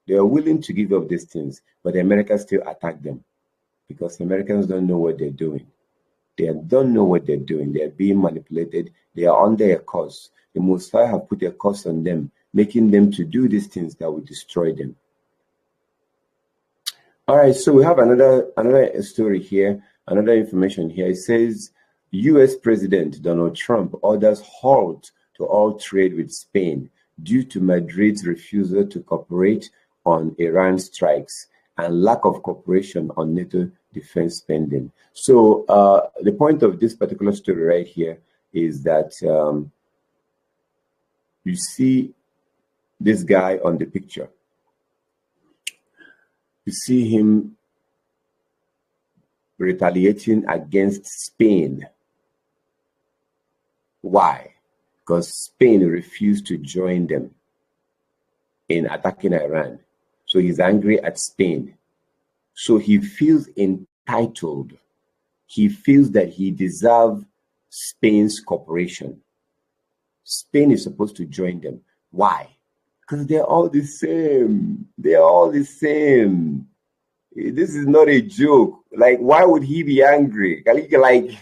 They are willing to give up these things, but America still attack them because Americans don't know what they're doing. They don't know what they're doing. They are being manipulated. They are under a curse. The Most High have put a curse on them, making them to do these things that will destroy them. All right, so we have another story here, another information here. It says U.S. President Donald Trump orders halt to all trade with Spain due to Madrid's refusal to cooperate on Iran strikes and lack of cooperation on NATO defense spending. So the point of this particular story right here is that you see this guy on the picture. You see him retaliating against Spain. Why? Because Spain refused to join them in attacking Iran. So he's angry at Spain. So he feels entitled. He feels that he deserves Spain's cooperation. Spain is supposed to join them. Why? Because they're all the same. They're all the same. This is not a joke. Like, why would he be angry? Like,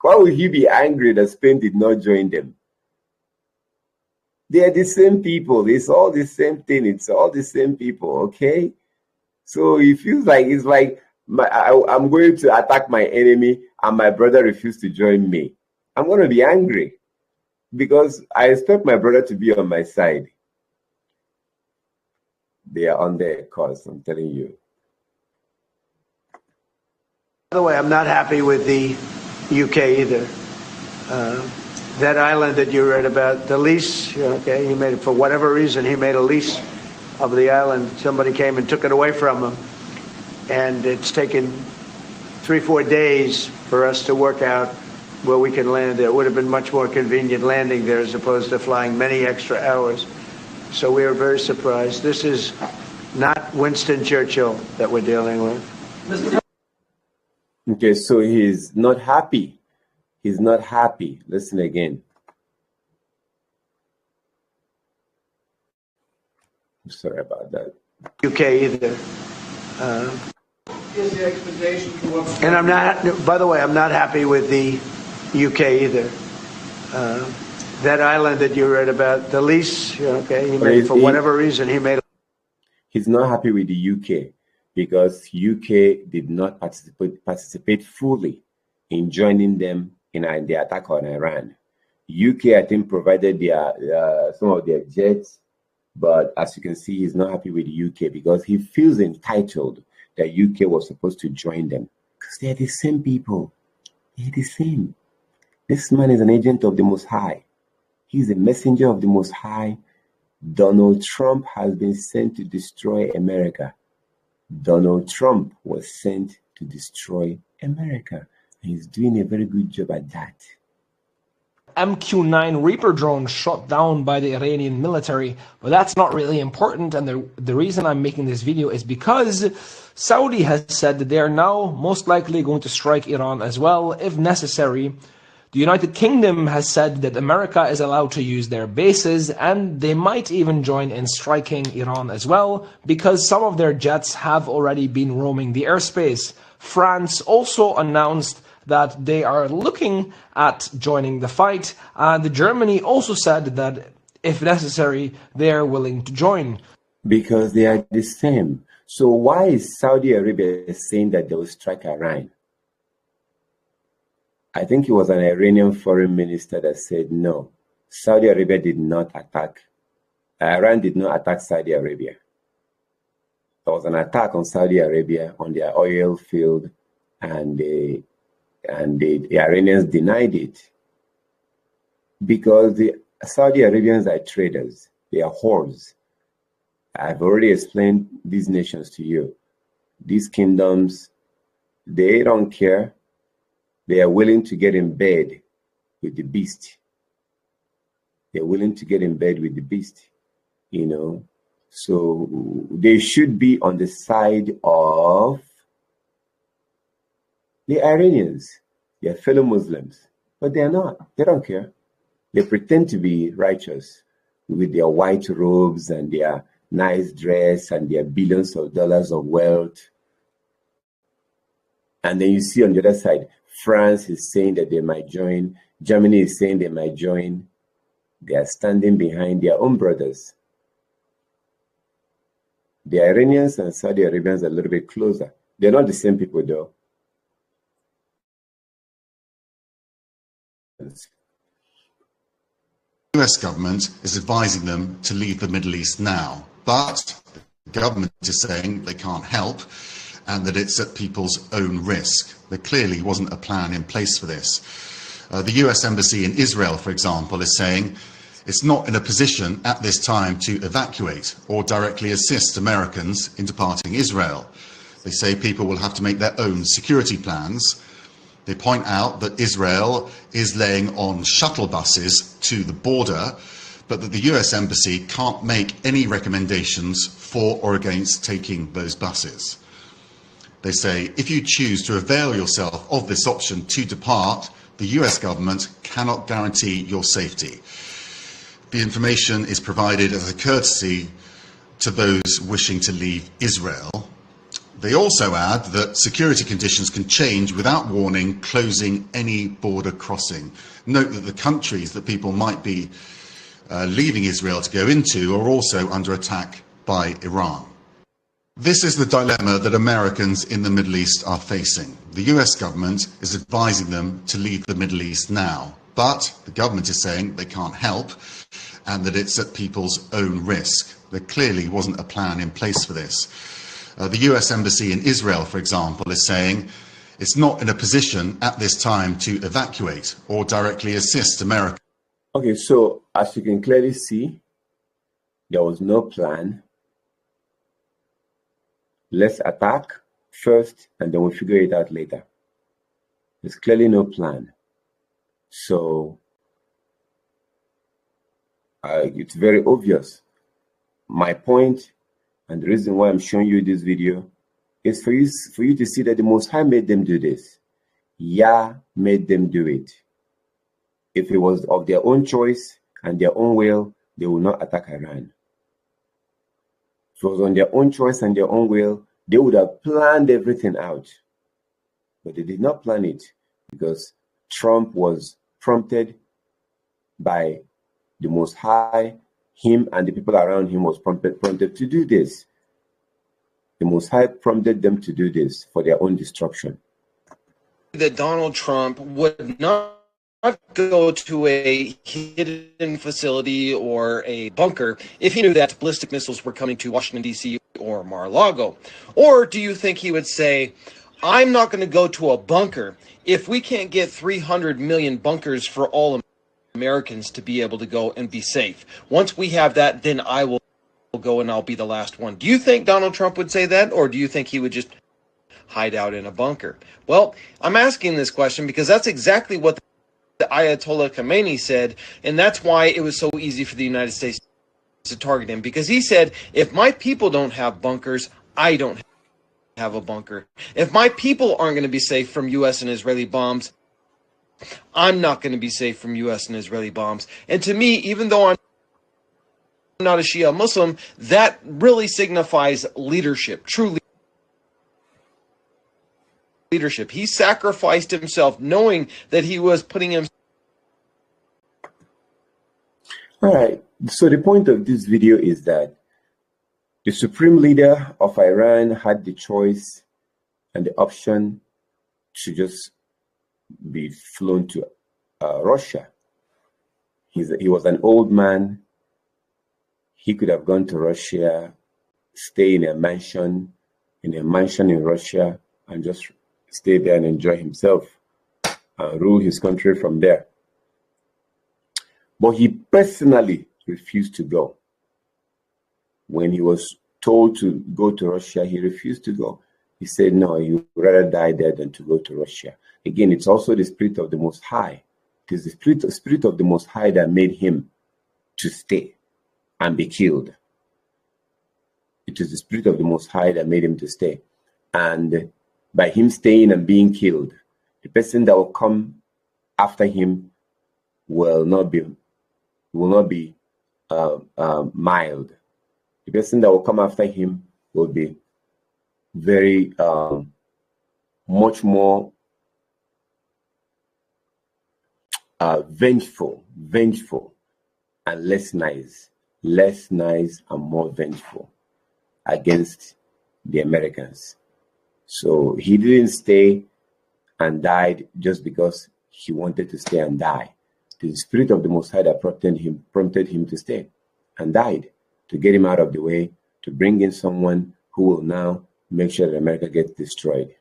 why would he be angry that Spain did not join them? They are the same people. It's all the same thing. It's all the same people, okay? So he feels like it's like I'm going to attack my enemy and my brother refused to join me. I'm going to be angry because I expect my brother to be on my side. They are on their cause, I'm telling you. By the way, I'm not happy with the UK either. That island that you read about, the lease, okay, he made it for whatever reason, he made a lease of the island. Somebody came and took it away from him. And it's taken 3-4 days for us to work out where we can land there. It would have been much more convenient landing there as opposed to flying many extra hours. So we are very surprised. This is not Winston Churchill that we're dealing with. Okay, so he's not happy. He's not happy. Listen again. I'm sorry about that. UK either. And I'm not, by the way, I'm not happy with the UK either. That island that you read about, the lease, okay, he made it for whatever reason, he made it. He's not happy with the UK because UK did not participate fully in joining them in the attack on Iran. UK, I think, provided their some of their jets, but as you can see, he's not happy with the UK because he feels entitled that UK was supposed to join them because they're the same people. They're the same. This man is an agent of the Most High. He's a messenger of the Most High. Donald Trump has been sent to destroy America. Donald Trump was sent to destroy America. He's doing a very good job at that. MQ-9 Reaper drone shot down by the Iranian military, but that's not really important, and the reason I'm making this video is because Saudi has said that they are now most likely going to strike Iran as well, if necessary. The United Kingdom has said that America is allowed to use their bases, and they might even join in striking Iran as well, because some of their jets have already been roaming the airspace. France also announced that they are looking at joining the fight, and Germany also said that if necessary, they are willing to join. Because they are the same. So why is Saudi Arabia saying that they will strike Iran? I think it was an Iranian foreign minister that said no. Saudi Arabia did not attack. Iran did not attack Saudi Arabia. There was an attack on Saudi Arabia on their oil field, and the Iranians denied it because the Saudi Arabians are traders. They are whores. I've already explained these nations to you. These kingdoms, they don't care. They are willing to get in bed with the beast. They're willing to get in bed with the beast, you know. So they should be on the side of the Iranians, their fellow Muslims. But they're not. They don't care. They pretend to be righteous with their white robes and their nice dress and their billions of dollars of wealth. And then you see on the other side, France is saying that they might join. Germany is saying they might join. They are standing behind their own brothers. The Iranians and Saudi Arabians are a little bit closer. They're not the same people, though. The US government is advising them to leave the Middle East now, but the government is saying they can't help and that it's at people's own risk. There clearly wasn't a plan in place for this. The US Embassy in Israel, for example, is saying it's not in a position at this time to evacuate or directly assist Americans in departing Israel. They say people will have to make their own security plans. They point out that Israel is laying on shuttle buses to the border, but that the US Embassy can't make any recommendations for or against taking those buses. They say if you choose to avail yourself of this option to depart, the US government cannot guarantee your safety. The information is provided as a courtesy to those wishing to leave Israel. They also add that security conditions can change without warning, closing any border crossing. Note that the countries that people might be leaving Israel to go into are also under attack by Iran. This is the dilemma that Americans in the Middle East are facing. The US government is advising them to leave the Middle East now, but the government is saying they can't help and that it's at people's own risk. There clearly wasn't a plan in place for this. The US Embassy in Israel, for example, is saying it's not in a position at this time to evacuate or directly assist America. Okay, so as you can clearly see, there was no plan. Let's attack first and then we'll figure it out later. There's clearly no plan. So it's very obvious. My point and the reason why I'm showing you this video is for you to see that the Most High made them do this. Yah made them do it. If it was of their own choice and their own will, they would not attack Iran. If it was on their own choice and their own will, they would have planned everything out. But they did not plan it because Trump was prompted by the Most High. Him and the people around him was prompted to do this. The Most High prompted them to do this for their own destruction. That Donald Trump would not go to a hidden facility or a bunker if he knew that ballistic missiles were coming to Washington, D.C. or Mar-a-Lago? Or do you think he would say, I'm not going to go to a bunker if we can't get 300 million bunkers for all Americans to be able to go and be safe? Once we have that, then I will go and I'll be the last one. Do you think Donald Trump would say that, or do you think he would just hide out in a bunker? Well, I'm asking this question because that's exactly what the Ayatollah Khamenei said, and that's why it was so easy for the United States to target him, because he said, if my people don't have bunkers, I don't have a bunker. If my people aren't going to be safe from U.S. and Israeli bombs, I'm not going to be safe from U.S. and Israeli bombs. And to me, even though I'm not a Shia Muslim, that really signifies leadership, true leadership. He sacrificed himself knowing that he was putting him. All right. So the point of this video is that the supreme leader of Iran had the choice and the option to just be flown to Russia. He was an old man. He could have gone to Russia, stay in a mansion in Russia, and just stay there and enjoy himself and rule his country from there. But he personally refused to go. When he was told to go to Russia, he refused to go. He said, no, he would rather die there than to go to Russia. Again, it's also the Spirit of the Most High. It is the Spirit of the Most High that made him to stay and be killed. It is the Spirit of the Most High that made him to stay. And by him staying and being killed, the person that will come after him will not be mild. the person that will come after him will be very much more vengeful, and less nice and more vengeful against the Americans. So he didn't stay and died just because he wanted to stay and die. The Spirit of the Most High that prompted him to stay and died, to get him out of the way, to bring in someone who will now make sure that America gets destroyed.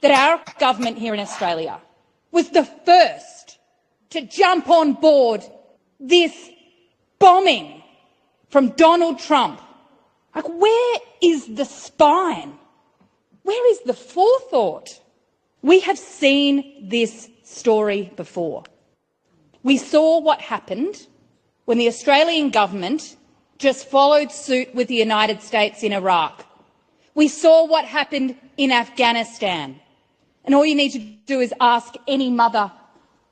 That our government here in Australia was the first to jump on board this bombing from Donald Trump. Like, where is the spine? Where is the forethought? We have seen this story before. We saw what happened when the Australian government just followed suit with the United States in Iraq. We saw what happened in Afghanistan. And all you need to do is ask any mother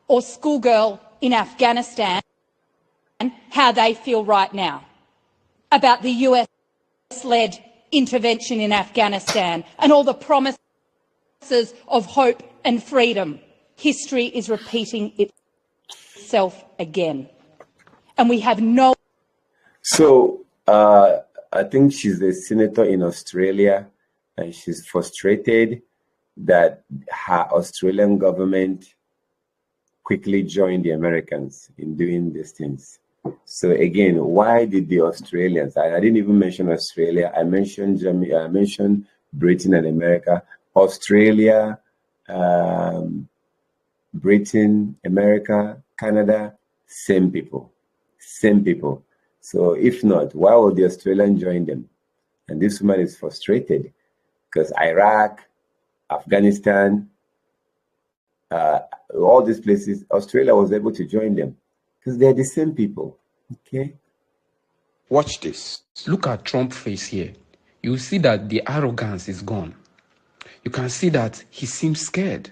or schoolgirl in Afghanistan how they feel right now about the US-led intervention in Afghanistan and all the promises of hope and freedom. History is repeating itself again. And we have no... So, I think she's a senator in Australia, and she's frustrated that her Australian government quickly joined the Americans in doing these things. So again, why did the Australians, I didn't even mention Australia, I mentioned Germany, I mentioned Britain and America, Australia, Britain, America, Canada, same people. So if not, why would the Australians join them? And this woman is frustrated because Iraq, Afghanistan, all these places, Australia was able to join them because they're the same people. Okay. Watch this. Look at Trump's face here. You see that the arrogance is gone. You can see that he seems scared.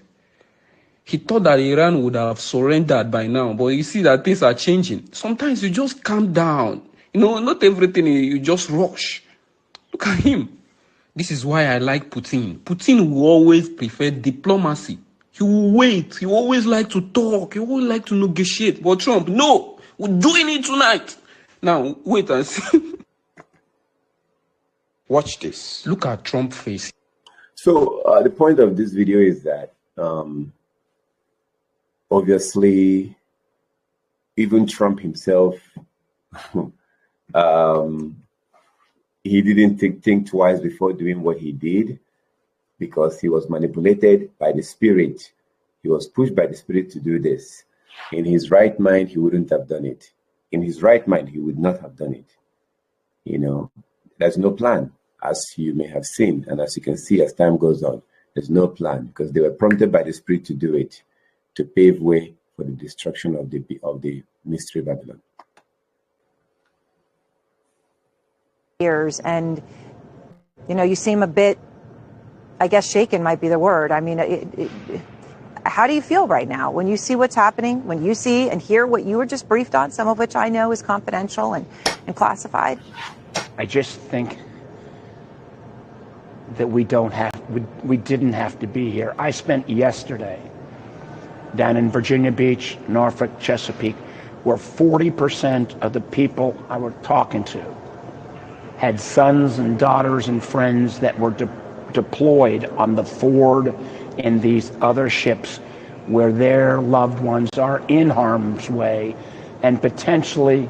He thought that Iran would have surrendered by now, but you see that things are changing. Sometimes you just calm down. You know, not everything you just rush. Look at him. This is why I like Putin. Putin will always prefer diplomacy. He will wait. He will always like to talk. He will always like to negotiate. But Trump, no, we're doing it tonight. Now, wait and see. Watch this. Look at Trump's face. So the point of this video is that obviously even Trump himself, he didn't think twice before doing what he did because he was manipulated by the Spirit. He was pushed by the Spirit to do this. In his right mind, he wouldn't have done it. In his right mind, he would not have done it. You know, there's no plan, as you may have seen, and as you can see as time goes on, there's no plan because they were prompted by the Spirit to do it, to pave way for the destruction of the mystery Babylon. Years, and you know, you seem a bit, I guess, shaken might be the word. I mean, how do you feel right now when you see what's happening, when you see and hear what you were just briefed on, some of which I know is confidential and classified? I just think that we didn't have to be here. I spent yesterday down in Virginia Beach, Norfolk, Chesapeake, where 40% of the people I were talking to had sons and daughters and friends that were deployed on the Ford and these other ships where their loved ones are in harm's way and potentially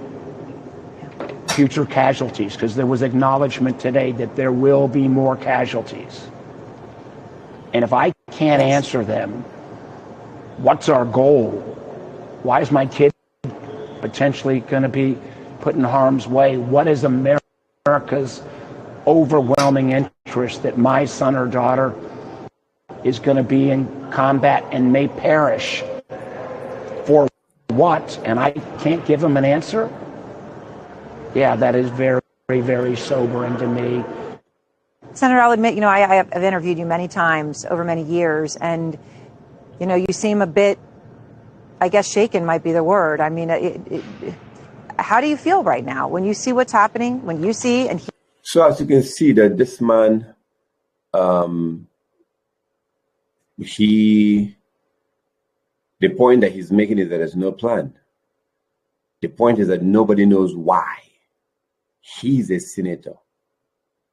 future casualties, because there was acknowledgement today that there will be more casualties. And if I can't answer them, what's our goal? Why is my kid potentially going to be put in harm's way? What is America's overwhelming interest that my son or daughter is going to be in combat and may perish? For what? And I can't give them an answer? Yeah, that is very, very sobering to me. Senator, I'll admit, you know, I have interviewed you many times over many years, and, you know, you seem a bit, I guess, shaken might be the word. I mean, How do you feel right now when you see what's happening, when you see and hear? So as you can see that this man, the point that he's making is that there's no plan. The point is that nobody knows why. He's a senator,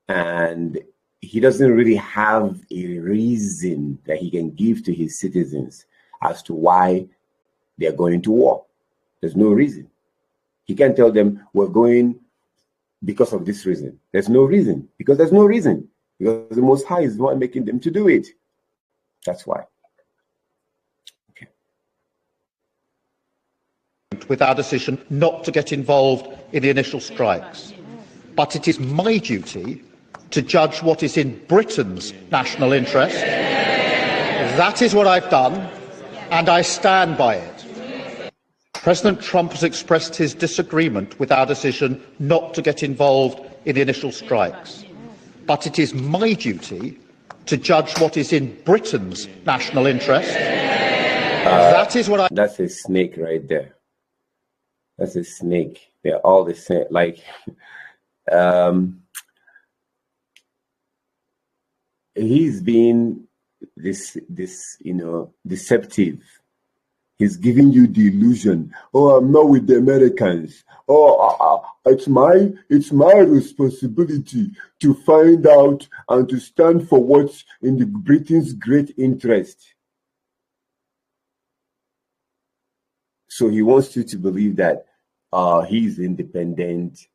and he doesn't really have a reason that he can give to his citizens as to why they're going to war. There's no reason. He can't tell them we're going because of this reason. There's no reason, because there's no reason. Because the Most High is the one making them to do it. That's why. With our decision not to get involved in the initial strikes. But it is my duty to judge what is in Britain's national interest. That is what I've done, and I stand by it. President Trump has expressed his disagreement with our decision not to get involved in the initial strikes. But it is my duty to judge what is in Britain's national interest. That is what I... That's a snake right there. That's a snake. They're all the same. Like, he's being this, deceptive. He's giving you the illusion. Oh, I'm not with the Americans. Oh, it's my responsibility to find out and to stand for what's in the Britain's great interest. So he wants you to believe that he's independent,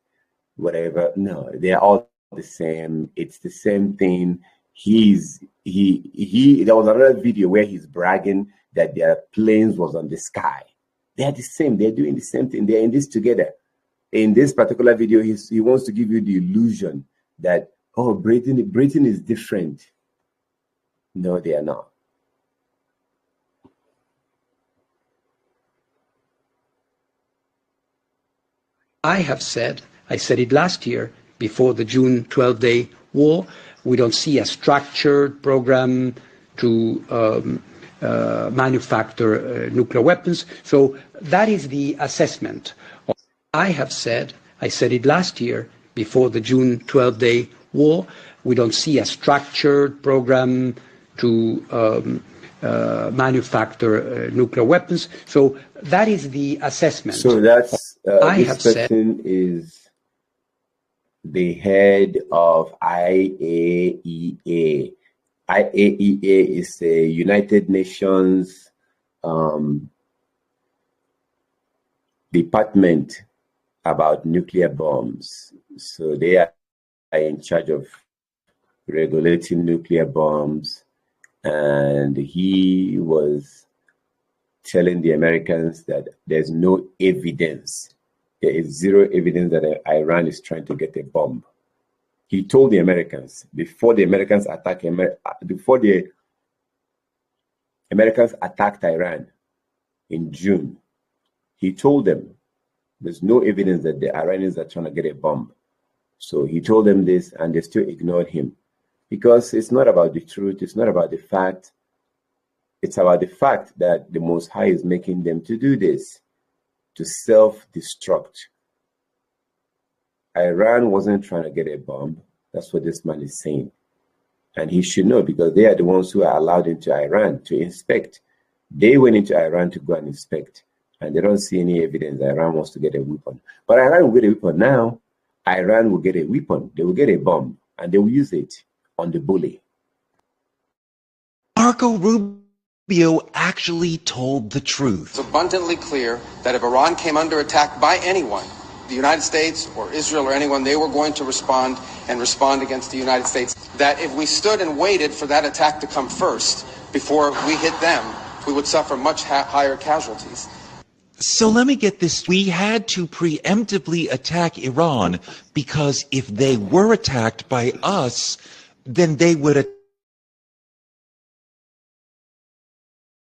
whatever. No, they're all the same. It's the same thing. There was another video where he's bragging that their planes was on the sky. They're the same. They're doing the same thing. They're in this together. In this particular video, he wants to give you the illusion that, oh, Britain is different. No, they are not. I have said, I said it last year before the June 12-day war, we don't see a structured program to manufacture nuclear weapons. So that is the assessment. I have said, I said it last year before the June 12-day war, we don't see a structured program to manufacture nuclear weapons. So that is the assessment. So that's this person is the head of IAEA. IAEA is the United Nations department about nuclear bombs. So they are in charge of regulating nuclear bombs. And he was telling the Americans that there's no evidence. There is zero evidence that Iran is trying to get a bomb. He told the Americans before the Americans attacked Iran in June. He told them there's no evidence that the Iranians are trying to get a bomb. So he told them this, and they still ignored him. Because it's not about the truth, it's not about the fact. It's about the fact that the Most High is making them to do this, to self-destruct. Iran wasn't trying to get a bomb. That's what this man is saying. And he should know, because they are the ones who are allowed into Iran to inspect. They went into Iran to go and inspect, and they don't see any evidence that Iran wants to get a weapon. But Iran will get a weapon now. Iran will get a weapon. They will get a bomb, and they will use it on the bully. Marco Rubio actually told the truth. It's abundantly clear that if Iran came under attack by anyone, the United States or Israel or anyone, they were going to respond and respond against the United States. That if we stood and waited for that attack to come first before we hit them, we would suffer much higher casualties. So let me get this. We had to preemptively attack Iran because if they were attacked by us, then they would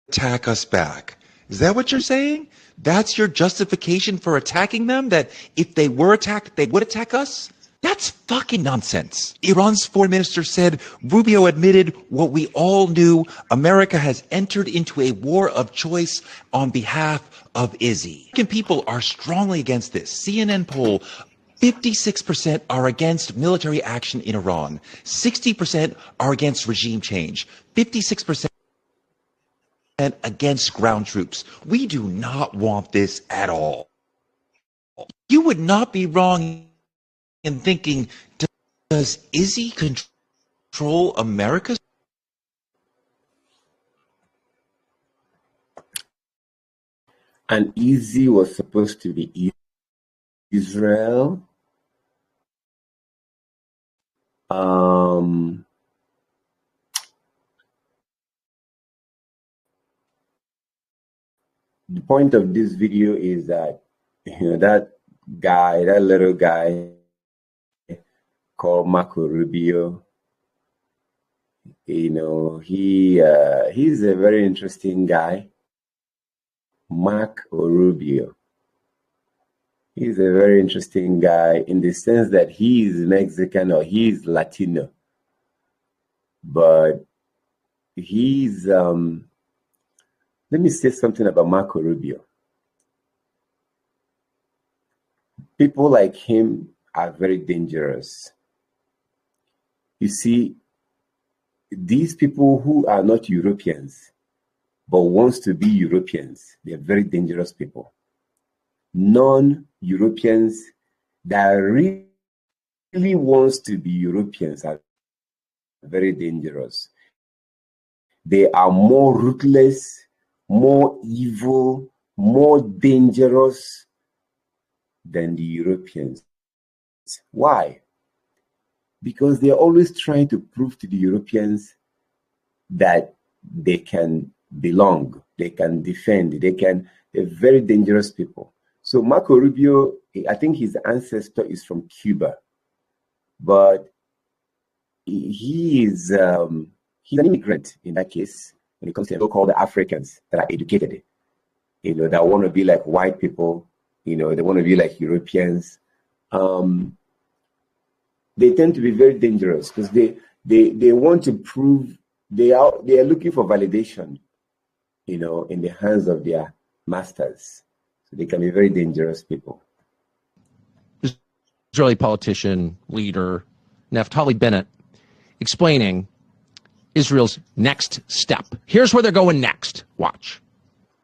attack us back. Is that what you're saying? That's your justification for attacking them? That if they were attacked, they would attack us? That's fucking nonsense. Iran's foreign minister said Rubio admitted what we all knew. America has entered into a war of choice on behalf of Izzy. American people are strongly against this. CNN poll, 56% are against military action in Iran. 60% are against regime change. 56% against ground troops. We do not want this at all. You would not be wrong in thinking, does Izzy control America? And Izzy was supposed to be Israel. The point of this video is that, that guy, that little guy called Marco Rubio, he's a very interesting guy. Marco Rubio. He's a very interesting guy in the sense that he is Mexican or he is Latino. But he's, let me say something about Marco Rubio. People like him are very dangerous. You see, these people who are not Europeans, but wants to be Europeans, they're very dangerous people. Non-Europeans that really wants to be Europeans are very dangerous. They are more ruthless, more evil, more dangerous than the Europeans. Why? Because they're always trying to prove to the Europeans that they can belong, they can defend, they're very dangerous people. So Marco Rubio, I think his ancestor is from Cuba, but he's an immigrant in that case when it comes to so-called Africans that are educated, that want to be like white people, they want to be like Europeans. They tend to be very dangerous because they want to prove they are looking for validation, in the hands of their masters. So they can be very dangerous people. Israeli politician, leader, Naftali Bennett, explaining Israel's next step. Here's where they're going next. Watch.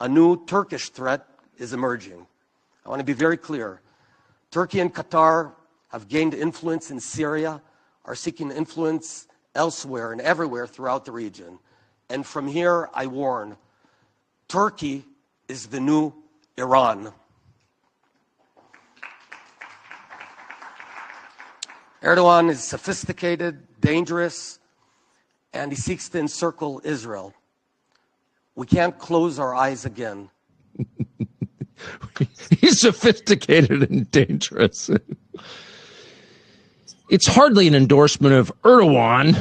A new Turkish threat is emerging. I want to be very clear. Turkey and Qatar have gained influence in Syria, are seeking influence elsewhere and everywhere throughout the region. And from here, I warn, Turkey is the new Iran. Erdogan is sophisticated, dangerous, and he seeks to encircle Israel. We can't close our eyes again. He's sophisticated and dangerous. It's hardly an endorsement of Erdogan,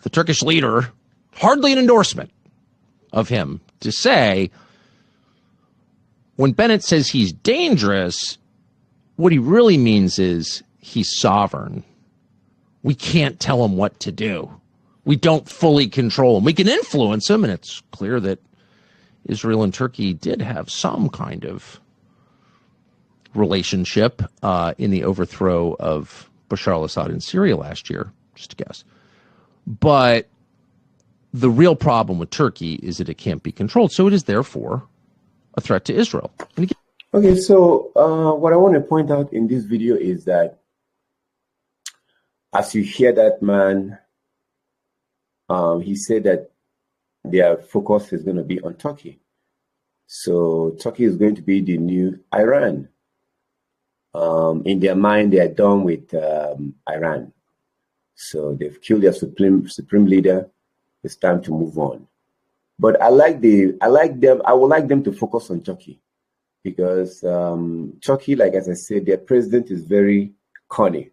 the Turkish leader, hardly an endorsement of him to say, when Bennett says he's dangerous, what he really means is he's sovereign. We can't tell him what to do. We don't fully control him. We can influence him, and it's clear that Israel and Turkey did have some kind of relationship in the overthrow of Bashar al-Assad in Syria last year, just a guess. But the real problem with Turkey is that it can't be controlled, so it is therefore a threat to Israel. Okay, so what I want to point out in this video is that as you hear that man, he said that their focus is going to be on Turkey. So Turkey is going to be the new Iran. In their mind, they are done with Iran. So they've killed their supreme leader. It's time to move on. But I would like them to focus on Turkey, because Turkey, like as I said, their president is very corny,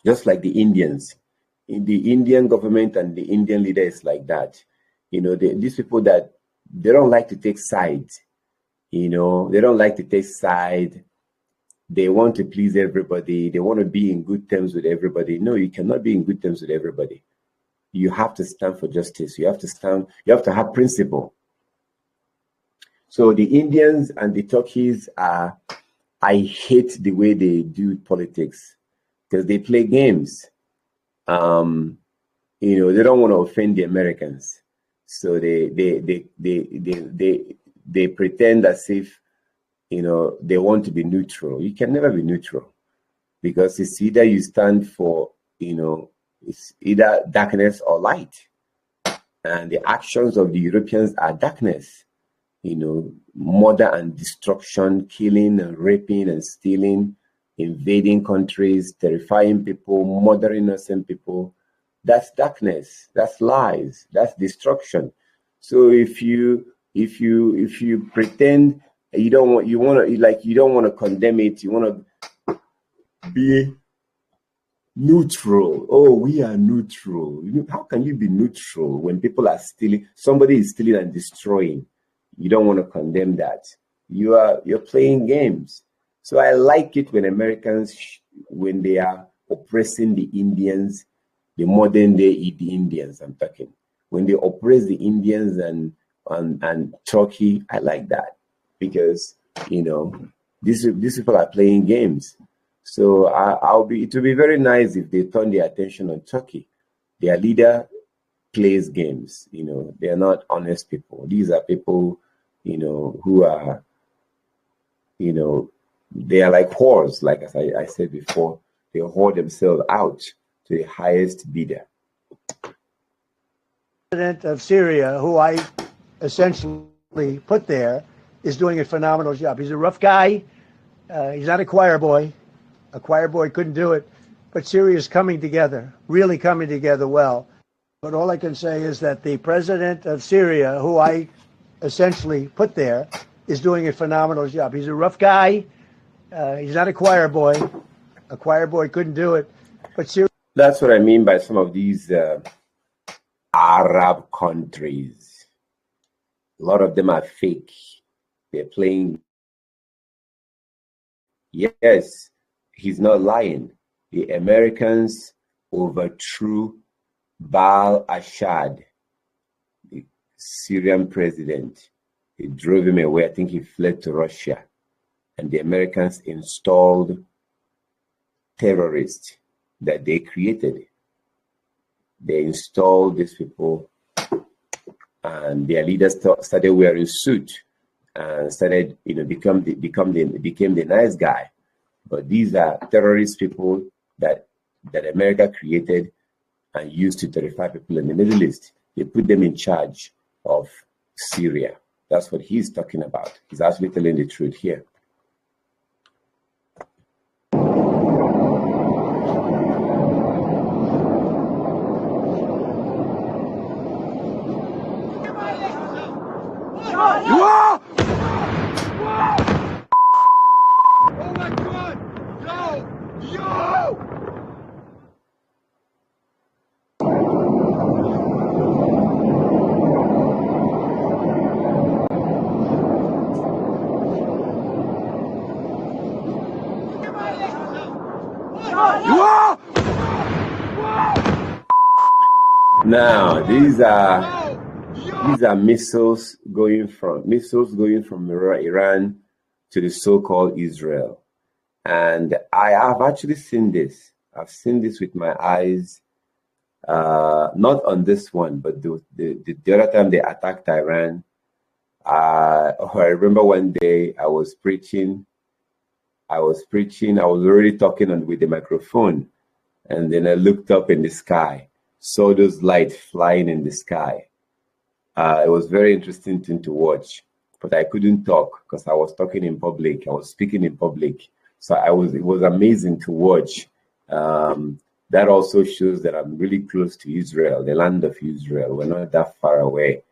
just like the Indians. In the Indian government and the Indian leader is like that. These people that they don't like to take sides. They don't like to take side. they want to please everybody. They want to be in good terms with everybody. No, you cannot be in good terms with everybody. You have to stand for justice. You have to have principle. So the Indians and the Turkeys I hate the way they do politics because they play games. They don't want to offend the Americans. So they pretend as if, they want to be neutral. You can never be neutral because it's either you stand for, it's either darkness or light. And the actions of the Europeans are darkness. Murder and destruction, killing and raping and stealing, invading countries, terrifying people, murdering innocent people. That's darkness. That's lies. That's destruction. So if you pretend you don't want to condemn it, you want to be neutral. Oh, we are neutral. How can you be neutral when people are stealing? Somebody is stealing and destroying. You don't want to condemn that. You're playing games. So I like it when Americans, when they are oppressing the Indians, the modern day Indians, I'm talking. When they oppress the Indians and Turkey, I like that because these people are playing games. So it will be very nice if they turn their attention on Turkey. Their leader plays games. They are not honest people. These are people, who are, they are like whores, like as I said before. They whore themselves out to the highest bidder. President of Syria, who I essentially put there, is doing a phenomenal job. He's a rough guy. He's not a choir boy. A choir boy couldn't do it. But Syria is coming together, really coming together well. But all I can say is that the president of Syria, who I essentially put there, is doing a phenomenal job. He's a rough guy. He's not a choir boy. A choir boy couldn't do it. But Syria. That's what I mean by some of these Arab countries. A lot of them are fake. They're playing. Yes, he's not lying. The Americans overthrew Baal Assad, the Syrian president. They drove him away. I think he fled to Russia. And the Americans installed terrorists that they created. They installed these people, and their leaders started wearing suits and started, became the nice guy. But these are terrorist people that America created and used to terrify people in the Middle East. They put them in charge of Syria. That's what he's talking about. He's actually telling the truth here. You are! Oh my God! Yo! You are! Now these are missiles going from Iran to the so-called Israel, and I have actually seen this. I've seen this with my eyes. Not on this one, but the other time they attacked Iran. I remember one day I was preaching. I was already talking with the microphone, and then I looked up in the sky, saw those lights flying in the sky. It was very interesting thing to watch, but I couldn't talk because I was talking in public. I was speaking in public, so it was amazing to watch. That also shows that I'm really close to Israel, the land of Israel. We're not that far away.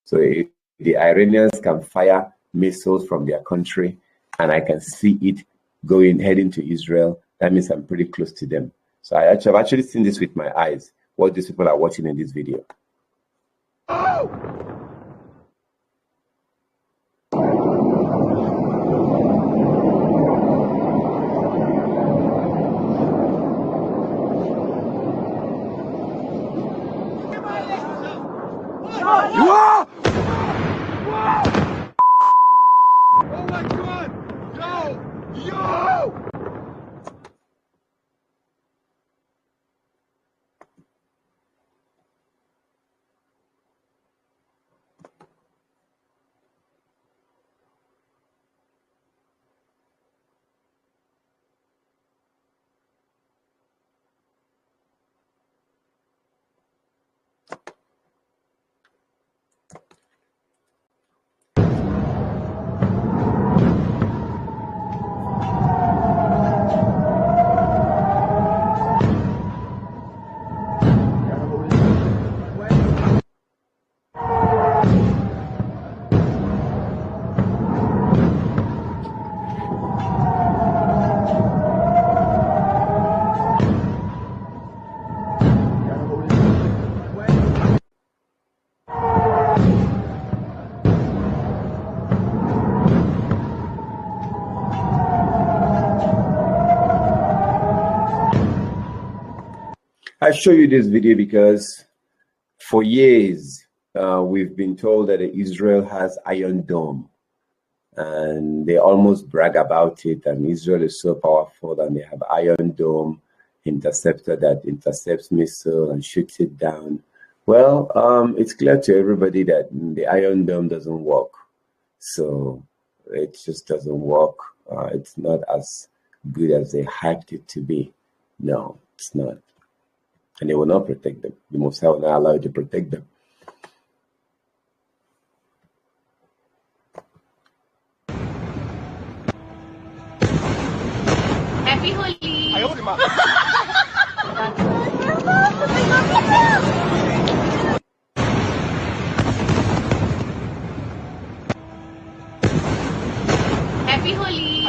So if the Iranians can fire missiles from their country, and I can see it heading to Israel, that means I'm pretty close to them. So I've actually seen this with my eyes, what these people are watching in this video. Oh! I show you this video because for years we've been told that Israel has Iron Dome, and they almost brag about it, and Israel is so powerful and they have Iron Dome interceptor that intercepts missile and shoots it down. Well, it's clear to everybody that the Iron Dome doesn't work. So it just doesn't work. It's not as good as they hyped it to be. No, it's not. And they will not protect them. The Most High will not allow you to protect them. Happy Holi! Happy Holi! Happy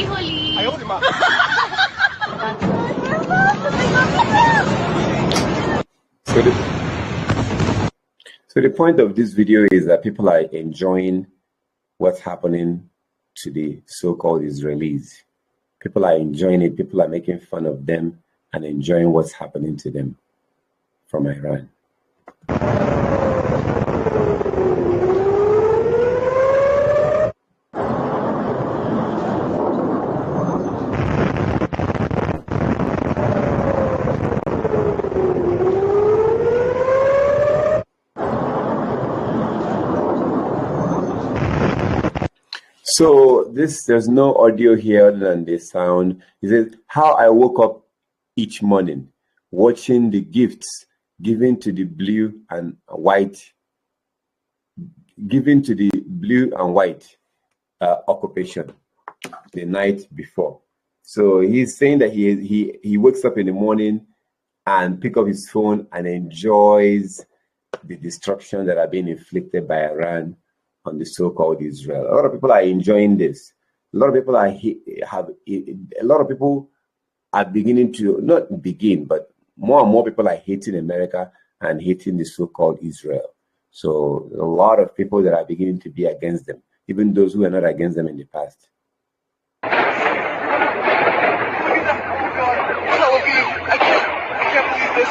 Holi! So the point of this video is that people are enjoying what's happening to the so-called Israelis. People are enjoying it. People are making fun of them and enjoying what's happening to them from Iran. So there's no audio here other than the sound. He says, how I woke up each morning watching the gifts given to the blue and white, occupation the night before. So he's saying that he wakes up in the morning and pick up his phone and enjoys the destruction that are being inflicted by Iran on the so-called Israel. A lot of people are enjoying this. A lot of people are beginning to not begin, but more and more people are hating America and hating the so-called Israel. So a lot of people that are beginning to be against them, even those who were not against them in the past. I can't believe this.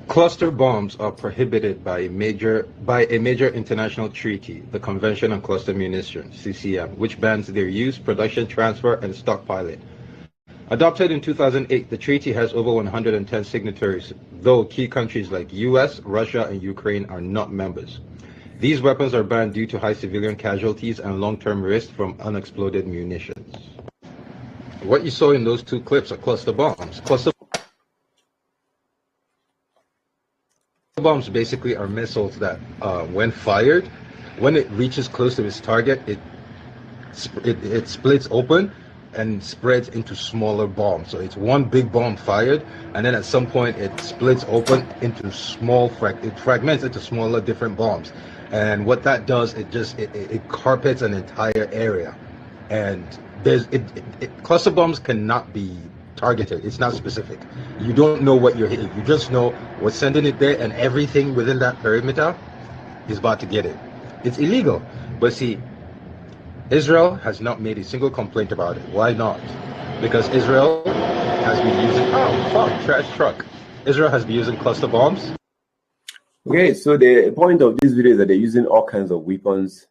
Cluster bombs are prohibited by a major international treaty, the Convention on Cluster Munitions, CCM, which bans their use, production, transfer, and stockpiling. Adopted in 2008, the treaty has over 110 signatories, though key countries like US, Russia, and Ukraine are not members. These weapons are banned due to high civilian casualties and long-term risk from unexploded munitions. What you saw in those two clips are cluster bombs. Cluster bombs basically are missiles that, when fired, when it reaches close to its target, it splits open and spreads into smaller bombs. So it's one big bomb fired, and then at some point it splits open into it fragments into smaller different bombs. And what that does, it carpets an entire area. And cluster bombs cannot be targeted. It's not specific. You don't know what you're hitting. You just know what's sending it there, and everything within that perimeter is about to get it. It's illegal. But see, Israel has not made a single complaint about it. Why not? Because Israel has been using trash truck. Israel has been using cluster bombs. Okay, so the point of this video is that they're using all kinds of weapons,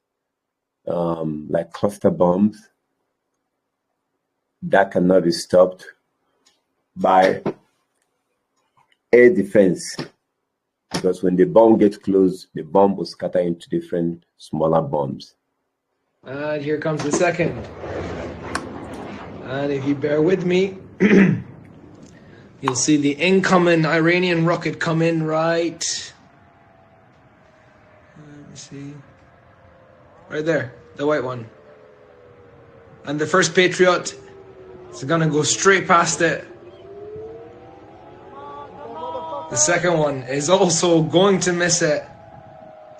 like cluster bombs, that cannot be stopped by air defense, because when the bomb gets close, the bomb will scatter into different smaller bombs. And here comes the second. And if you bear with me, you'll see the incoming Iranian rocket come in right. Let me see. Right there, the white one. And the first Patriot is gonna go straight past it. The second one is also going to miss it.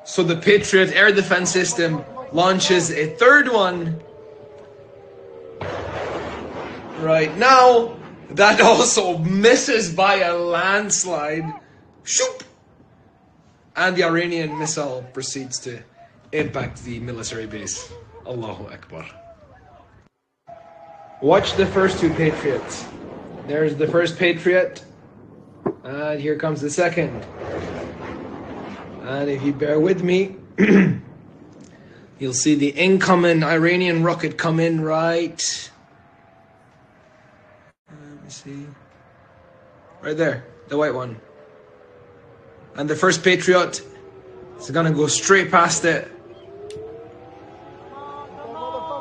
So the Patriot air defense system launches a third one. Right now, that also misses by a landslide. Shoop! And the Iranian missile proceeds to impact the military base. Allahu Akbar. Watch the first two Patriots. There's the first Patriot. And here comes the second. And if you bear with me, you'll see the incoming Iranian rocket come in right. Let me see. Right there, the white one. And the first Patriot is going to go straight past it.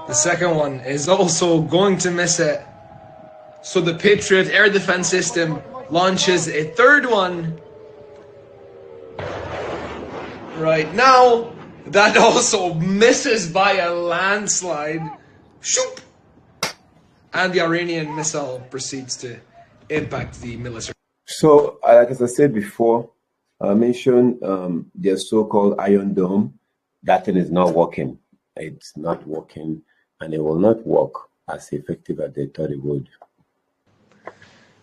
The second one is also going to miss it. So the Patriot air defense system launches a third one. Right now, that also misses by a landslide. Shoop! And the Iranian missile proceeds to impact the military. So, like as I said before, I mentioned their so-called Iron Dome. That thing is not working. It's not working, and it will not work as effective as they thought it would.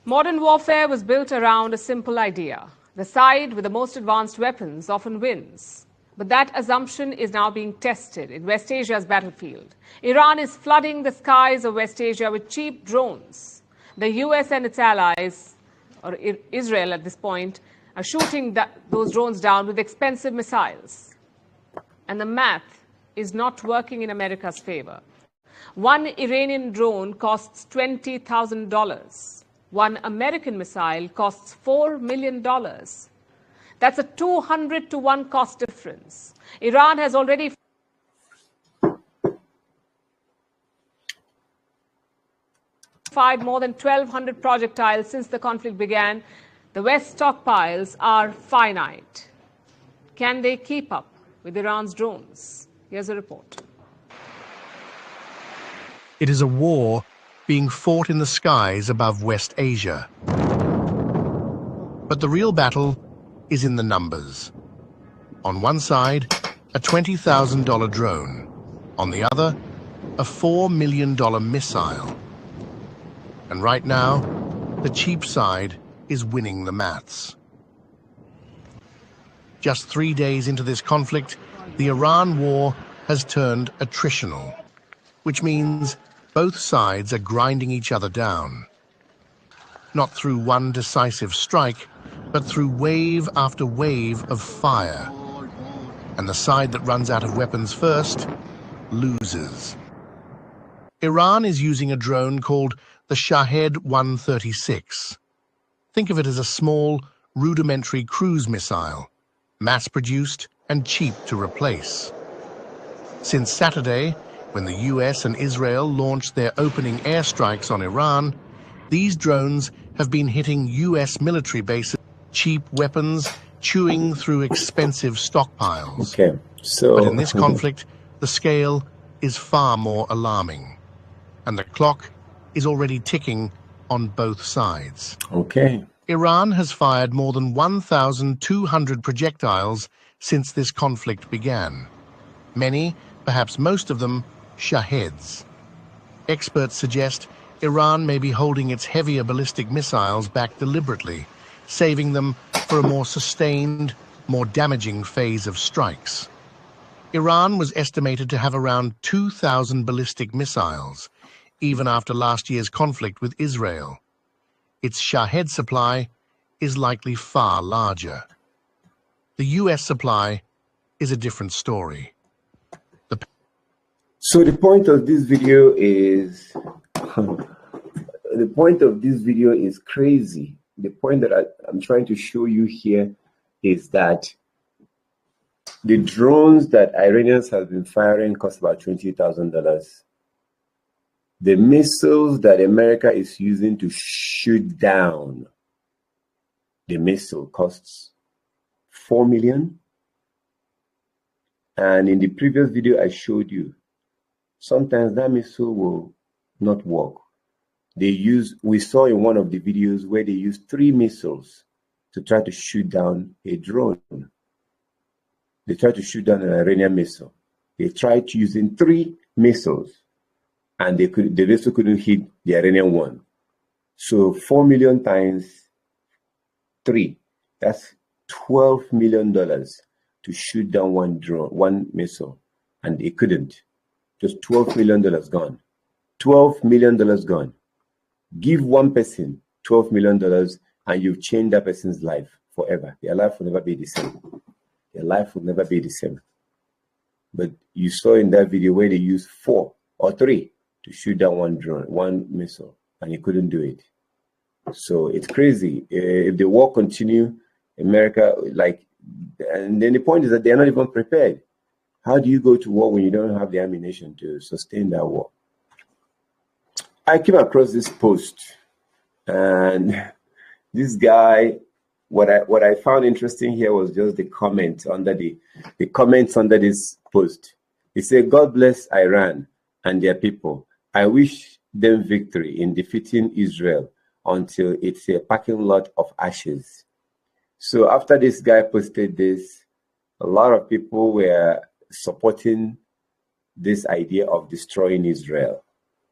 Modern warfare was built around a simple idea. The side with the most advanced weapons often wins. But that assumption is now being tested in West Asia's battlefield. Iran is flooding the skies of West Asia with cheap drones. The US and its allies, or Israel at this point, are shooting those drones down with expensive missiles. And the math is not working in America's favor. One Iranian drone costs $20,000. One American missile costs $4 million. That's a 200 to 1 cost difference. Iran has already fired more than 1,200 projectiles since the conflict began. The West stockpiles are finite. Can they keep up with Iran's drones? Here's a report. It is a war being fought in the skies above West Asia. But the real battle is in the numbers. On one side, a $20,000 drone. On the other, a $4 million missile. And right now, the cheap side is winning the maths. Just 3 days into this conflict, the Iran war has turned attritional, which means both sides are grinding each other down. Not through one decisive strike, but through wave after wave of fire. And the side that runs out of weapons first loses. Iran is using a drone called the Shahed 136. Think of it as a small, rudimentary cruise missile, mass-produced and cheap to replace. Since Saturday, when the US and Israel launched their opening airstrikes on Iran, these drones have been hitting US military bases, cheap weapons, chewing through expensive stockpiles. Okay, so but in this conflict, the scale is far more alarming, and the clock is already ticking on both sides. Okay. Iran has fired more than 1,200 projectiles since this conflict began. Many, perhaps most of them, Shaheds. Experts suggest Iran may be holding its heavier ballistic missiles back deliberately, saving them for a more sustained, more damaging phase of strikes. Iran was estimated to have around 2,000 ballistic missiles, even after last year's conflict with Israel. Its Shahed supply is likely far larger. The US supply is a different story. So the point of this video is the point of this video is crazy. The point that I'm trying to show you here is that the drones that Iranians have been firing cost about $20,000. The missiles that America is using to shoot down the missile costs $4 million. And in the previous video I showed you, sometimes that missile will not work. We saw in one of the videos where they used 3 missiles to try to shoot down a drone. They tried to shoot down an Iranian missile. They tried using 3 missiles, and the missile couldn't hit the Iranian one. So 4 million times 3, that's $12 million to shoot down one missile, and they couldn't. Just $12 million gone. $12 million gone. Give one person $12 million, and you've changed that person's life forever. Their life will never be the same. Their life will never be the same. But you saw in that video where they used 4 or 3 to shoot down one missile, and you couldn't do it. So it's crazy. If the war continue, America, and then the point is that they're not even prepared. How do you go to war when you don't have the ammunition to sustain that war? I came across this post, and this guy, what I found interesting here was just the comment under the comments under this post. He said, "God bless Iran and their people. I wish them victory in defeating Israel until it's a parking lot of ashes." So after this guy posted this, a lot of people were supporting this idea of destroying Israel.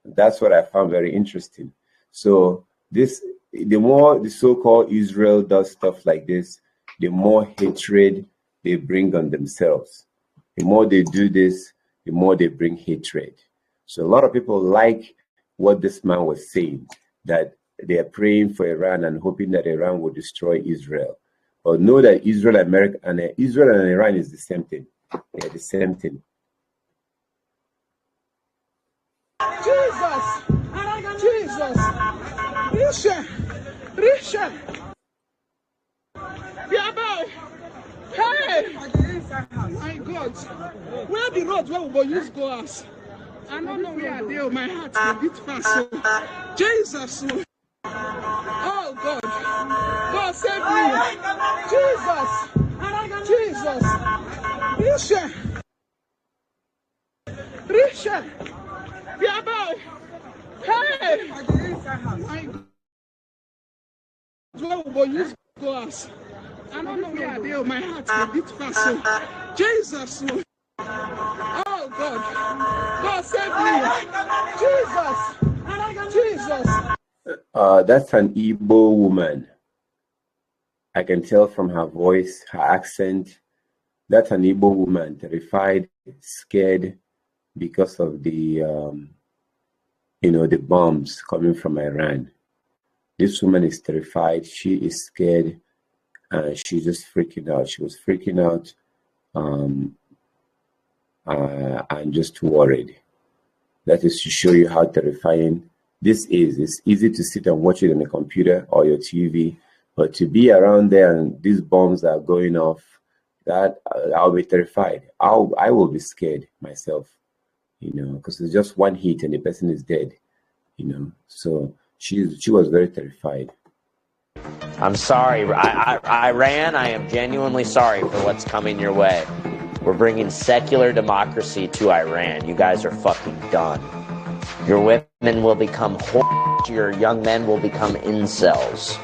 That's what I found very interesting. So the more the so-called Israel does stuff like this, the more hatred they bring on themselves. The more they do this, the more they bring hatred. So a lot of people like what this man was saying, that they are praying for Iran and hoping that Iran will destroy Israel. But know that Israel and Iran is the same thing. They're the same thing. Jesus! Risha! Hey! My God! Where the road where we go use go us? I don't know where they are. My heart will beat fast. So. Jesus! Oh God! God save me! Jesus! Risha! Hey! My God! Where we go use go us? I don't know where they are. My heart will beat fast. So. Jesus! Oh God! God save me! Jesus! That's an Igbo woman. I can tell from her voice, her accent. That's an Igbo woman, terrified, scared because of the, the bombs coming from Iran. This woman is terrified. She is scared. She's just freaking out. She was freaking out. I'm just worried. That is to show you how terrifying this is. It's easy to sit and watch it on a computer or your TV, but to be around there and these bombs are going off, that I'll be terrified. I will be scared myself, because it's just one hit and the person is dead, So she was very terrified. I'm sorry, Iran. I am genuinely sorry for what's coming your way. We're bringing secular democracy to Iran. You guys are fucking done. Your women will become whores. Your young men will become incels.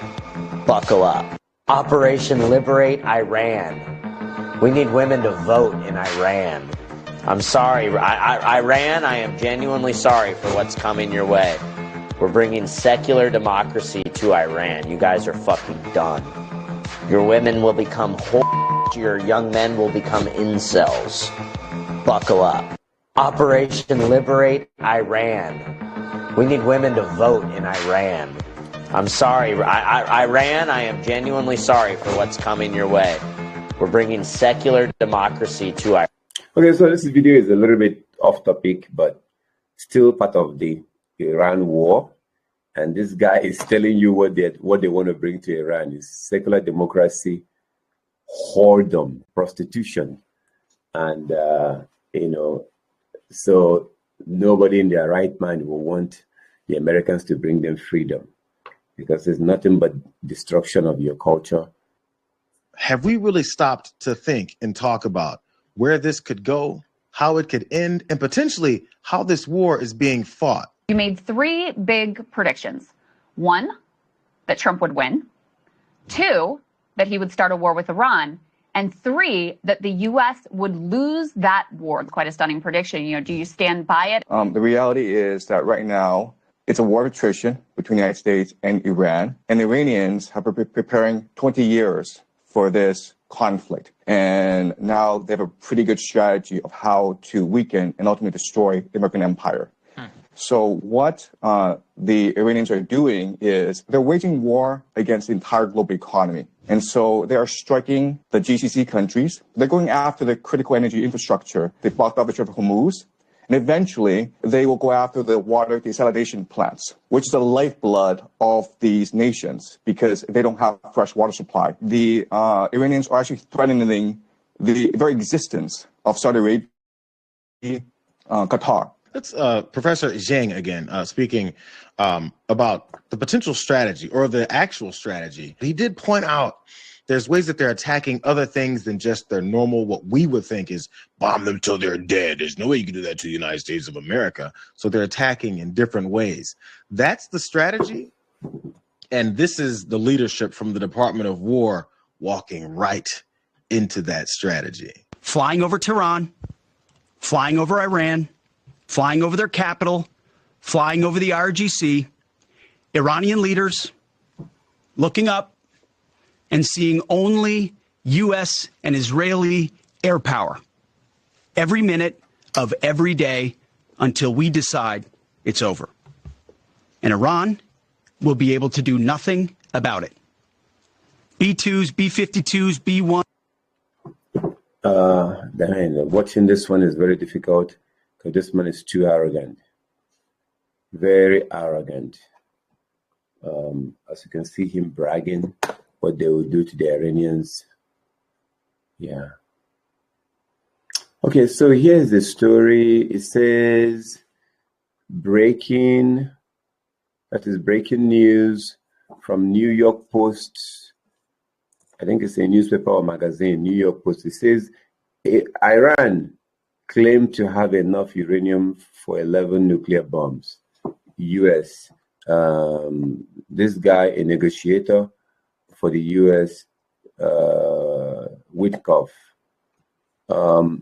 Buckle up. Operation Liberate Iran. We need women to vote in Iran. I'm sorry, Iran. I am genuinely sorry for what's coming your way. We're bringing secular democracy to Iran. You guys are fucking done. Your women will become whores. Your young men will become incels. Buckle up. Operation Liberate Iran. We need women to vote in Iran. I'm sorry, Iran. I am genuinely sorry for what's coming your way. We're bringing secular democracy to Iran. Okay, so this video is a little bit off topic, but still part of the Iran war. And this guy is telling you what they want to bring to Iran is secular democracy, whoredom, prostitution, and so nobody in their right mind will want the Americans to bring them freedom, because it's nothing but destruction of your culture. Have we really stopped to think and talk about where this could go, how it could end, and potentially how this war is being fought? You made 3 big predictions. 1, that Trump would win. 2, that he would start a war with Iran. And 3, that the U.S. would lose that war. It's quite a stunning prediction. You know, do you stand by it? The reality is that right now, it's a war of attrition between the United States and Iran. And the Iranians have been preparing 20 years for this conflict. And now they have a pretty good strategy of how to weaken and ultimately destroy the American empire. So what the Iranians are doing is they're waging war against the entire global economy. And so they are striking the GCC countries. They're going after the critical energy infrastructure. They blocked off the Strait of Hormuz. And eventually, they will go after the water desalination plants, which is the lifeblood of these nations because they don't have fresh water supply. The Iranians are actually threatening the very existence of Saudi Arabia, Qatar. That's Professor Zhang again speaking about the potential strategy or the actual strategy. He did point out there's ways that they're attacking other things than just their normal, what we would think is bomb them till they're dead. There's no way you can do that to the United States of America. So they're attacking in different ways. That's the strategy. And this is the leadership from the Department of War walking right into that strategy. Flying over Tehran, flying over Iran, flying over their capital, flying over the IRGC, Iranian leaders looking up and seeing only U.S. and Israeli air power every minute of every day until we decide it's over. And Iran will be able to do nothing about it. B-2s, B-52s, B-1. Watching this one is very difficult because this man is too arrogant. Very arrogant. As you can see him bragging what they will do to the Iranians. Yeah. Okay, so here's the story. It says breaking news from New York Post. I think it's a newspaper or magazine, New York Post. It says Iran claimed to have enough uranium for 11 nuclear bombs. U.S. This guy, a negotiator for the U.S., Witkoff.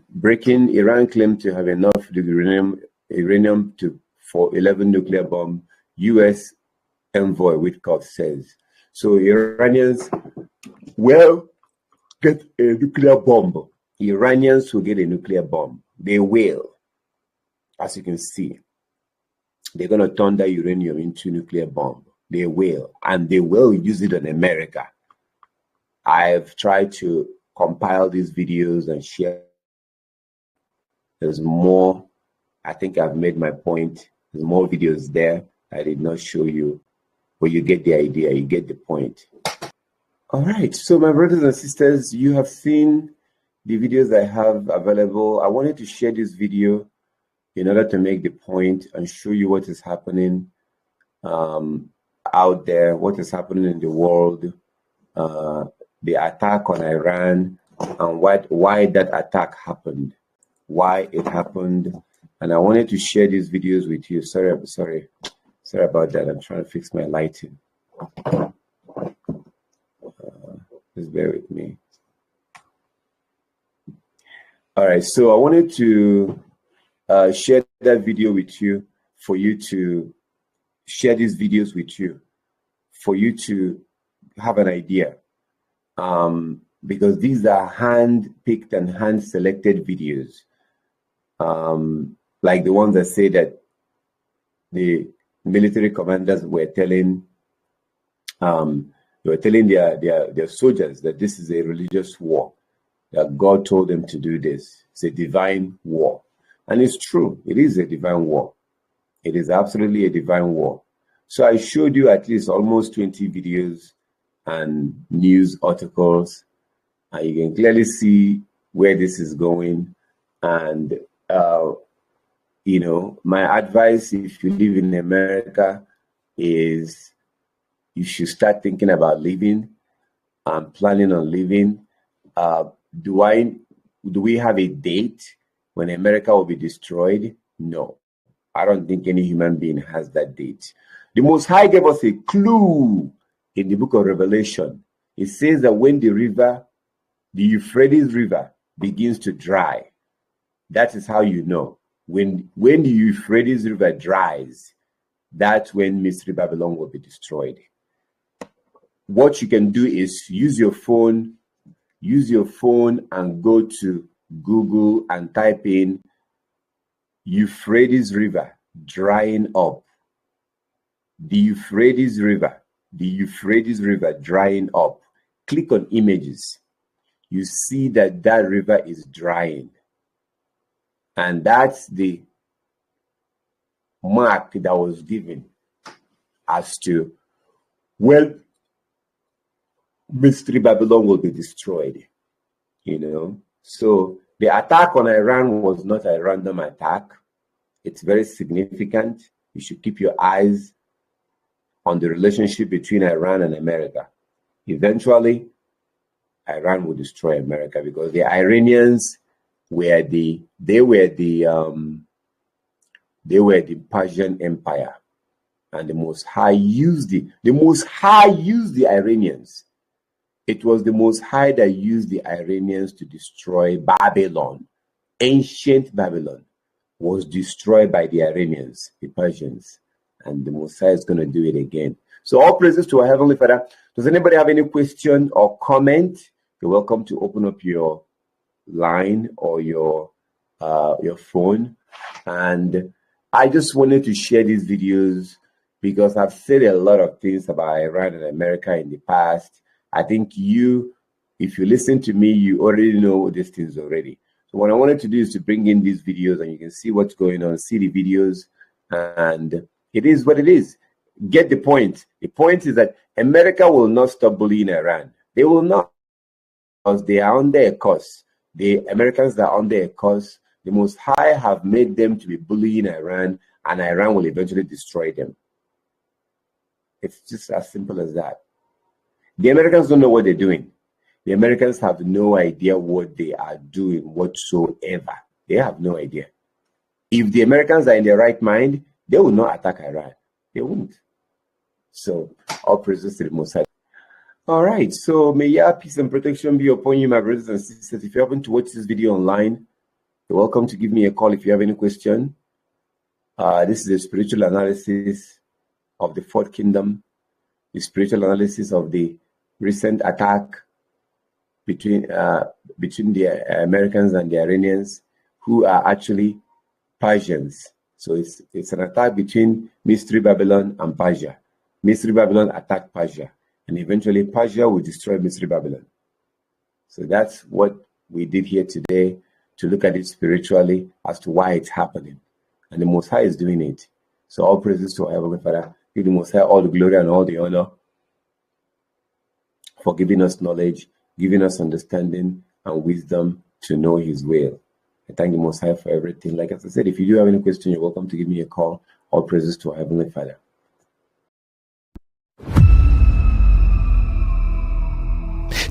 Breaking, Iran claimed to have enough uranium for 11 nuclear bomb. U.S. envoy Witkoff says. So Iranians will get a nuclear bomb. Iranians will get a nuclear bomb. They will, as you can see. They're going to turn that uranium into nuclear bomb. They will, and they will use it on America. I've tried to compile these videos and share. There's more. I think I've made my point. There's more videos there I did not show you, but you get the idea. You get the point. All right. So my brothers and sisters, you have seen the videos I have available. I wanted to share this video in order to make the point and show you what is happening out there, what is happening in the world, the attack on Iran, and why that attack happened, why it happened. And I wanted to share these videos with you. Sorry about that. I'm trying to fix my lighting. Just bear with me. All right, so I wanted to share that video with you, for you to share these videos with you, for you to have an idea. Because these are hand-picked and hand-selected videos. Like the ones that say that the military commanders were telling their soldiers that this is a religious war, that God told them to do this. It's a divine war. And it's true. It is a divine war. It is absolutely a divine war. So I showed you at least almost 20 videos and news articles. And you can clearly see where this is going. And, you know, my advice, if you live in America, is you should start thinking about leaving. I'm planning on leaving. Do we have a date when America will be destroyed? No. I don't think any human being has that date. The Most High gave us a clue in the book of Revelation. It says that when the Euphrates River begins to dry, that is how you know. When the Euphrates River dries, that's when Mystery Babylon will be destroyed. What you can do is use your phone and go to Google and type in Euphrates River drying up. The Euphrates River drying up. Click on images. You see that river is drying. And that's the mark that was given as to, well, Mystery Babylon will be destroyed. So the attack on Iran was not a random attack. It's very significant. You should keep your eyes on the relationship between Iran and America. Eventually, Iran will destroy America because the Iranians were the Persian Empire, and the Most High used the Iranians. It was the Most High that used the Iranians to destroy Babylon. Ancient Babylon was destroyed by the Iranians, the Persians, and the Most High is going to do it again. So all praises to our Heavenly Father. Does anybody have any question or comment? You're welcome to open up your line or your phone. And I just wanted to share these videos because I've said a lot of things about Iran and America in the past. I think if you listen to me, you already know these things already. So what I wanted to do is to bring in these videos and you can see what's going on, see the videos, and it is what it is. Get the point. The point is that America will not stop bullying Iran. They will not, because they are under a curse. The Americans are under a curse. The Most High have made them to be bullying Iran, and Iran will eventually destroy them. It's just as simple as that. The Americans don't know what they're doing. The Americans have no idea what they are doing whatsoever. They have no idea. If the Americans are in their right mind, they will not attack Iran. They won't. So, all praises to the Most High. All right, so may Yah peace and protection be upon you, my brothers and sisters. If you happen to watch this video online, you're welcome to give me a call if you have any question. This is a spiritual analysis of the Fourth Kingdom, the spiritual analysis of the recent attack between the Americans and the Iranians, who are actually Persians. So it's an attack between Mystery Babylon and Persia. Mystery Babylon attacked Persia, and eventually Persia will destroy Mystery Babylon. So that's what we did here today, to look at it spiritually as to why it's happening. And the Most High is doing it. So all praises to our Heavenly Father. Give the Most High all the glory and all the honor for giving us knowledge, giving us understanding and wisdom to know His will. I thank the Most High for everything. Like as I said, if you do have any question, you're welcome to give me a call. All praises to our Heavenly Father.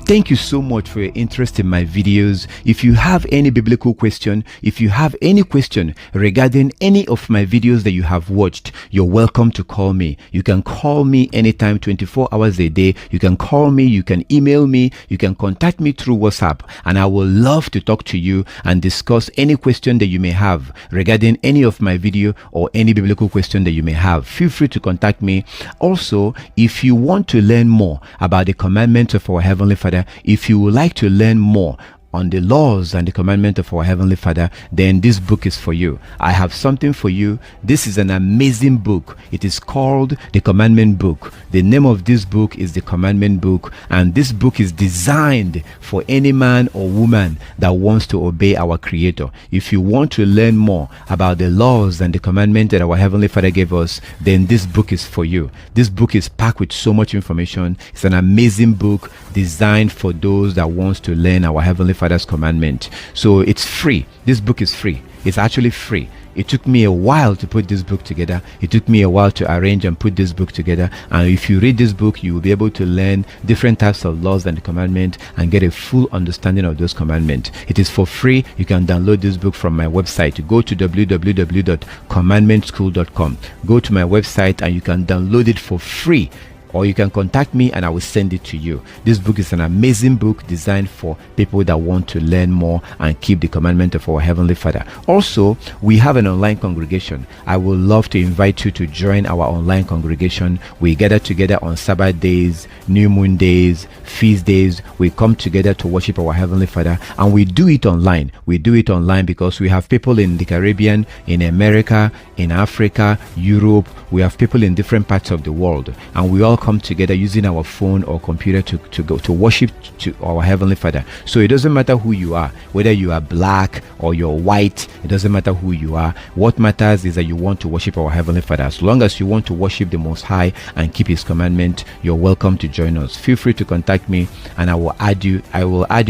Thank you so much for your interest in my videos. If you have any biblical question, if you have any question regarding any of my videos that you have watched, you're welcome to call me. You can call me anytime, 24 hours a day. You can call me, you can email me, you can contact me through WhatsApp, and I will love to talk to you and discuss any question that you may have regarding any of my video or any biblical question that you may have. Feel free to contact me. Also, if you want to learn more about the commandments of our Heavenly Father, if you would like to learn more on the laws and the commandment of our Heavenly Father, then this book is for you. I have something for you. This is an amazing book. It is called The Commandment Book. The name of this book is The Commandment Book, and this book is designed for any man or woman that wants to obey our Creator. If you want to learn more about the laws and the commandment that our Heavenly Father gave us, then this book is for you. This book is packed with so much information. It's an amazing book designed for those that wants to learn our Heavenly Father's commandment. So it's free. This book is free. It's actually free. It took me a while to put this book together. It took me a while to arrange and put this book together. And if you read this book, you will be able to learn different types of laws and commandments and get a full understanding of those commandments. It is for free. You can download this book from my website. Go to www.commandmentschool.com. Go to my website and you can download it for free. or you can contact me and I will send it to you. This book is an amazing book designed for people that want to learn more and keep the commandment of our Heavenly Father. Also, we have an online congregation. I would love to invite you to join our online congregation. We gather together on Sabbath days, new moon days, feast days. We come together to worship our Heavenly Father, and we do it online. We do it online because we have people in the Caribbean, in America, in Africa, Europe. We have people in different parts of the world, and we all come together using our phone or computer to go to worship to our Heavenly Father. So it doesn't matter who you are, whether you are black or you're white, it doesn't matter who you are. What matters is that you want to worship our Heavenly Father. As long as you want to worship the Most High and keep His commandment, you're welcome to join us. Feel free to contact me and I will add you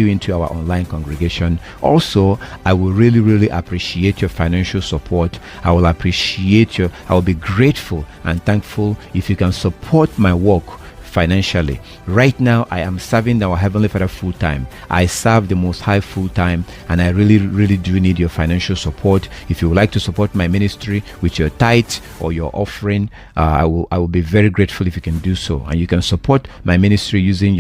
into our online congregation. Also, I will really appreciate your financial support. I will be grateful and thankful if you can support my work financially. Right now, I am serving our Heavenly Father full time. I serve the Most High full time, and I really do need your financial support. If you would like to support my ministry with your tithe or your offering, I will be very grateful if you can do so. And you can support my ministry using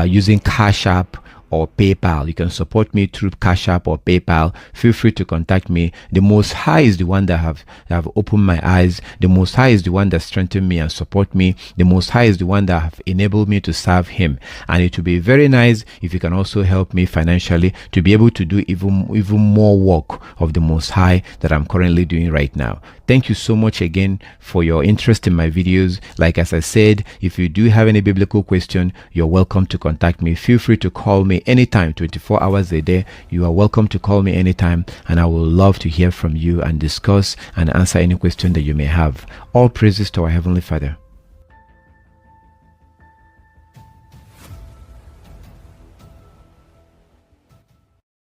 using Cash App or PayPal. You can support me through Cash App or PayPal. Feel free to contact me. The Most High is the one that have opened my eyes. The Most High is the one that strengthened me and support me. The Most High is the one that have enabled me to serve Him. And it would be very nice if you can also help me financially to be able to do even more work of the Most High that I'm currently doing right now. Thank you so much again for your interest in my videos. Like as I said, if you do have any biblical question, you're welcome to contact me. Feel free to call me anytime, 24 hours a day. You are welcome to call me anytime, and I will love to hear from you and discuss and answer any question that you may have. All praises to our Heavenly Father.